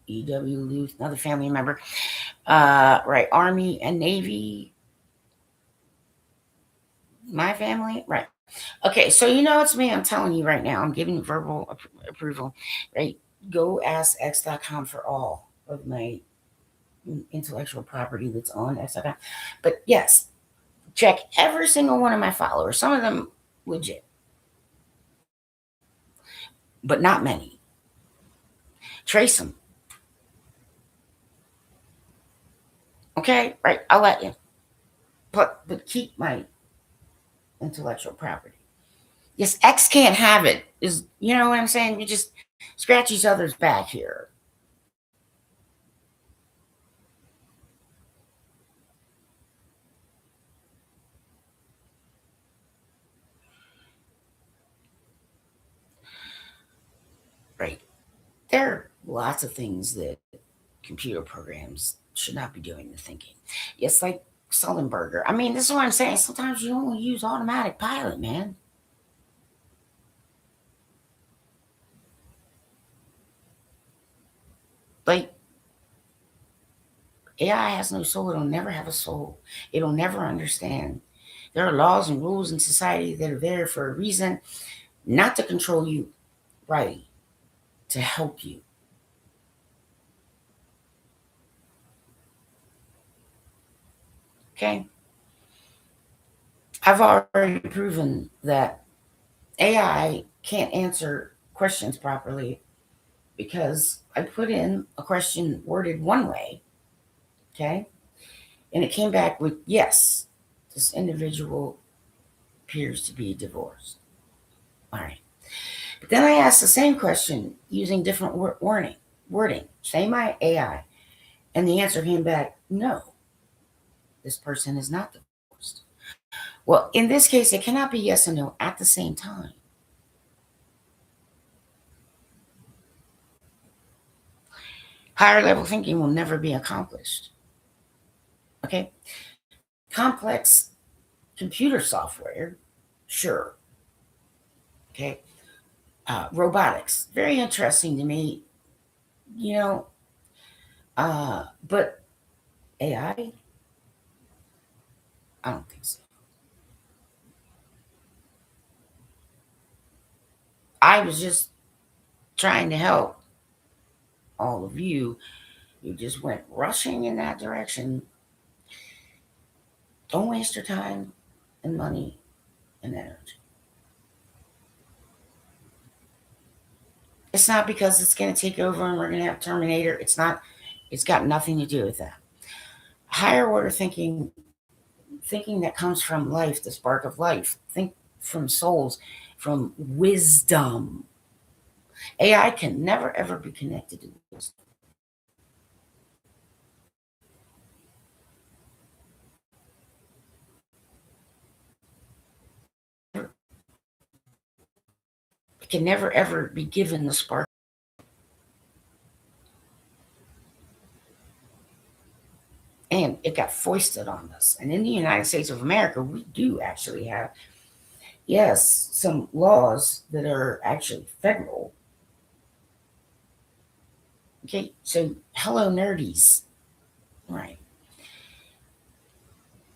EW Luth, another family member. Right. Army and Navy. My family. Right. Okay, so you know it's me. I'm telling you right now. I'm giving verbal approval. Right? Go ask X.com for all of my intellectual property that's on X.com. But yes, check every single one of my followers. Some of them legit, but not many. Trace them. Okay, right? I'll let you. But keep my intellectual property. Yes, X can't have it. Is you know what I'm saying? You just scratch each other's back here. Right. There are lots of things that computer programs should not be doing the thinking. Yes, like Sullenberger. I mean, this is what I'm saying. Sometimes you only use automatic pilot, man. Like AI has no soul. It'll never have a soul. It'll never understand. There are laws and rules in society that are there for a reason, not to control you, right? To help you. Okay. I've already proven that AI can't answer questions properly because I put in a question worded one way, okay? And it came back with yes, this individual appears to be divorced. All right. But then I asked the same question using different wording, same AI, and the answer came back no, this person is not divorced. Well, in this case, it cannot be yes and no at the same time. Higher level thinking will never be accomplished. Okay? Complex computer software, sure. Okay? Robotics, very interesting to me, you know, but AI, I don't think so. I was just trying to help all of you. You just went rushing in that direction. Don't waste your time and money and energy. It's not because it's going to take over and we're going to have Terminator. It's not, it's got nothing to do with that. Higher order thinking that comes from life, the spark of life. Think from souls, from wisdom. AI can never ever be connected to wisdom. It can never ever be given the spark. And it got foisted on us. And in the United States of America, we do actually have, yes, some laws that are actually federal. Okay, so hello, nerdies. Right.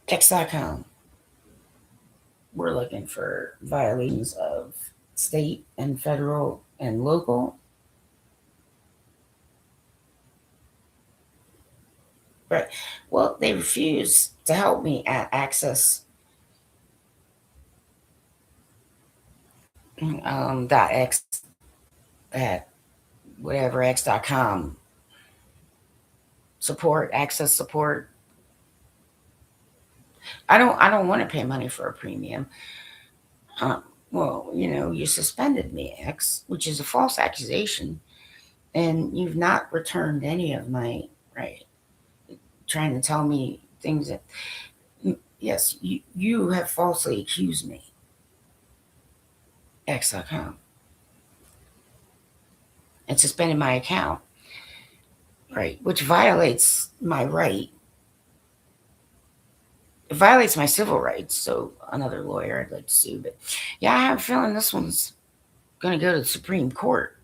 X.com. We're looking for violations of state and federal and local. Right. Well, they refuse to help me at access dot x at whatever x.com support, access support. I don't want to pay money for a premium. Well, you suspended me, X, which is a false accusation, and you've not returned any of my right. Trying to tell me things that yes, you have falsely accused me. X.com and suspended my account, right, which violates my right. It violates my civil rights. So another lawyer I'd like to sue, but yeah, I have a feeling this one's going to go to the Supreme Court.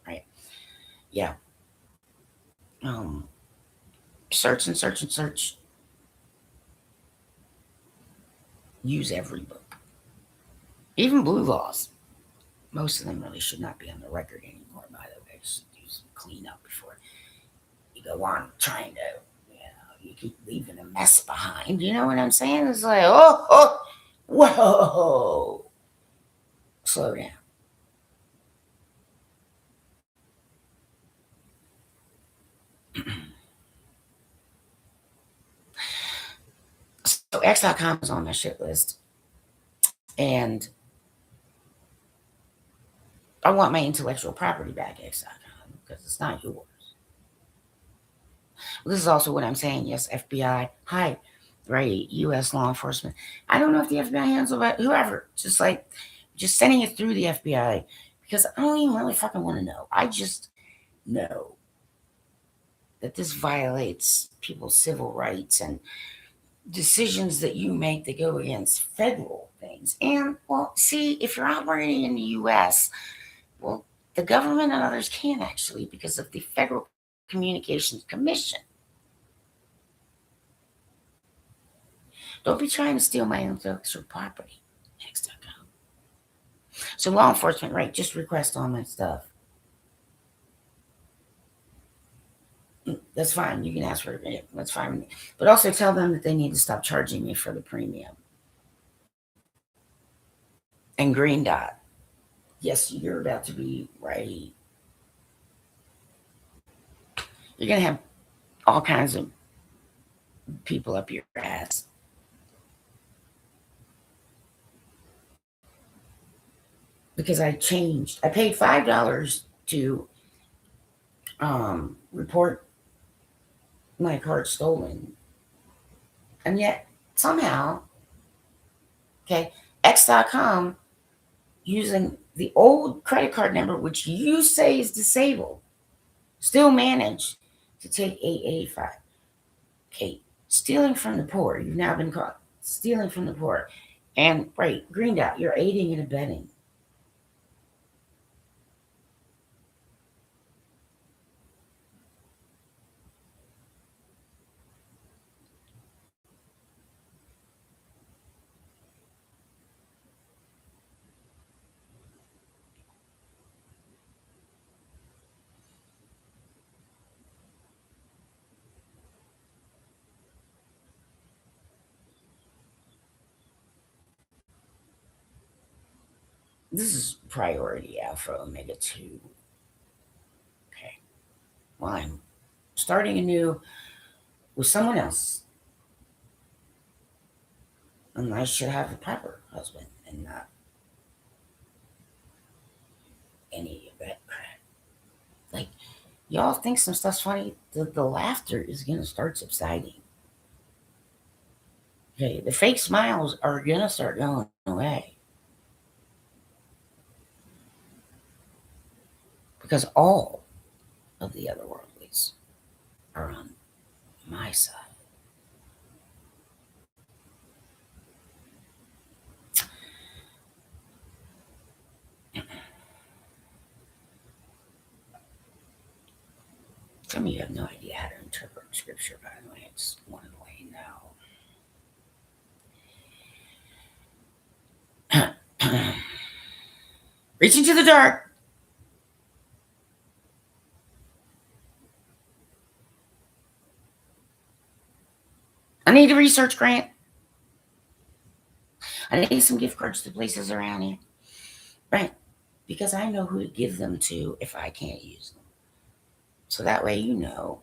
Right? Yeah. Um, Search and search and search. Use every book, even blue laws. Most of them really should not be on the record anymore. By the way, just do some cleanup before you go on trying to. You keep leaving a mess behind. You know what I'm saying? It's like, oh, whoa, slow down. So X.com is on my shit list, and I want my intellectual property back, X.com, because it's not yours. Well, this is also what I'm saying. Yes, FBI, hi, right, U.S. law enforcement. I don't know if the FBI handles it, whoever. Just sending it through the FBI because I don't even really fucking want to know. I just know that this violates people's civil rights and decisions that you make that go against federal things. And, well, see, if you're operating in the U.S., well, the government and others can actually because of the Federal Communications Commission. Don't be trying to steal my intellectual property. X.com. So law enforcement, right, just request all my stuff. That's fine. You can ask for it. That's fine with me. But also tell them that they need to stop charging me for the premium. And green dot. Yes, you're about to be right. You're gonna have all kinds of people up your ass. Because I changed. I paid $5 to report my card stolen. And yet somehow, okay, X.com using the old credit card number, which you say is disabled, still managed to take 885. Okay, stealing from the poor. You've now been caught stealing from the poor. And right, green dot, you're aiding and abetting. This is priority alpha omega 2. Okay. Well, I'm starting anew with someone else. And I should have a proper husband and not any of that crap. Like, y'all think some stuff's funny? The laughter is going to start subsiding. Okay, the fake smiles are going to start going away. Because all of the other worldlies are on my side. Some of you have no idea how to interpret scripture, by the way. I just wanted to let you know. Reach into the dark. I need a research grant. I need some gift cards to places around here. Right. Because I know who to give them to if I can't use them. So that way you know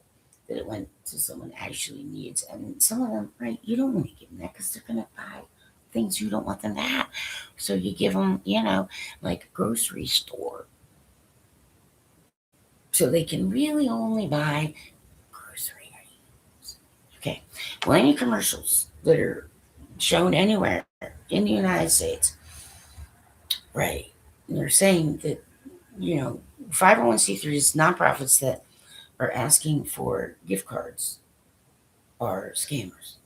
that it went to someone actually needs. And some of them, right, you don't want to give them that because they're going to buy things you don't want them to have. So you give them, like a grocery store. So they can really only buy grocery items. Okay. Well, any commercials that are shown anywhere in the United States, right, they're saying that, 501c3s, nonprofits that are asking for gift cards are scammers.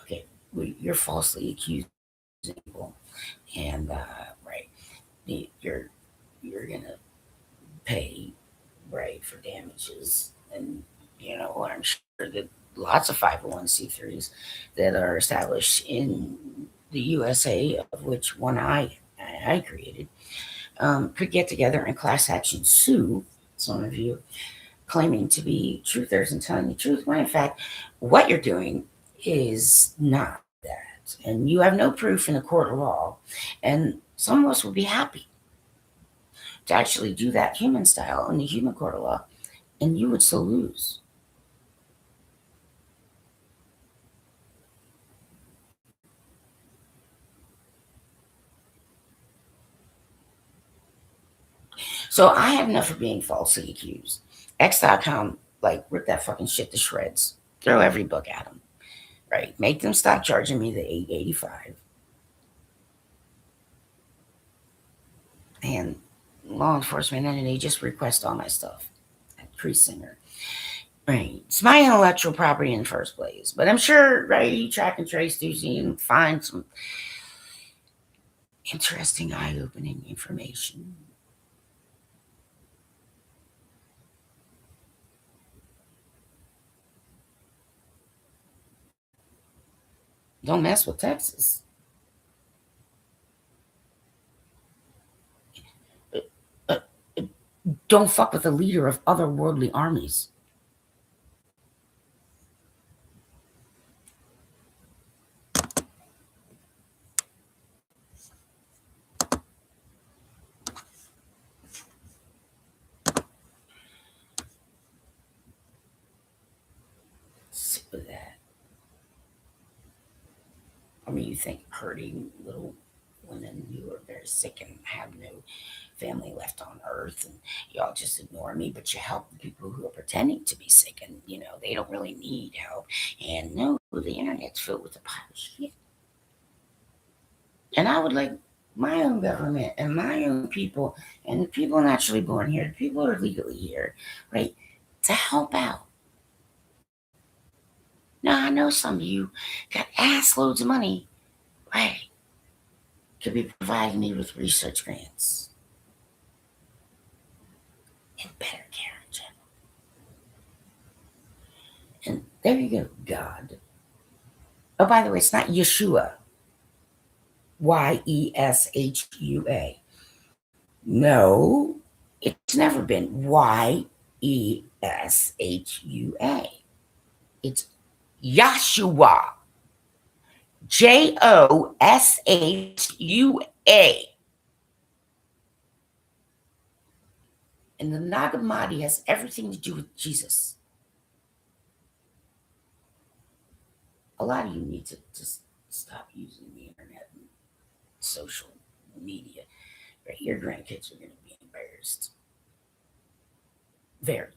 Okay, you're falsely accusing people, and right, you're gonna pay right for damages, and I'm sure that lots of 501c3s that are established in the USA, of which one I created, could get together and class action sue some of you claiming to be truthers and telling the truth, when in fact, what you're doing is not that. And you have no proof in a court of law. And some of us would be happy to actually do that human style in the human court of law, and you would still lose. So I have enough of being falsely accused. X.com, like, rip that fucking shit to shreds. Throw every book at them. Right? Make them stop charging me the $8.85. And law enforcement entity just request all my stuff at Singer. Right. It's my intellectual property in the first place. But I'm sure, right, you track and trace these and find some interesting, eye opening information. Don't mess with Texas. Uh, uh, don't fuck with the leader of otherworldly armies. Sick of that. I mean, you think hurting little women who are very sick and have no family left on earth, and y'all just ignore me, but you help the people who are pretending to be sick, and they don't really need help. And no, the internet's filled with a pile of shit. And I would like my own government and my own people and the people naturally born here, the people who are legally here, right, to help out. Now I know some of you got ass loads of money, right? Could be providing me with research grants and better care in general. And there you go, God. Oh, by the way, it's not Yeshua. Yeshua. No, it's never been Yeshua. It's Yahshua. Joshua. And the Nag Hammadi has everything to do with Jesus. A lot of you need to just stop using the internet and social media, right? Your grandkids are going to be embarrassed. Very.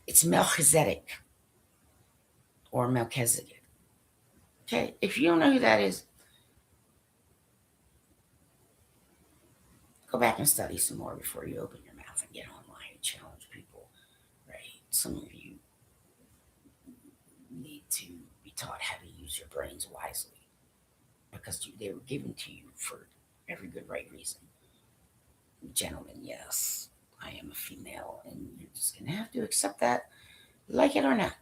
It's Melchizedek or Melchizedek. Okay, if you don't know who that is, go back and study some more before you open your mouth and get online and challenge people, right? Some of you need to be taught how to use your brains wisely because they were given to you for every good right reason. Gentlemen, yes, I am a female, and you're just going to have to accept that, like it or not.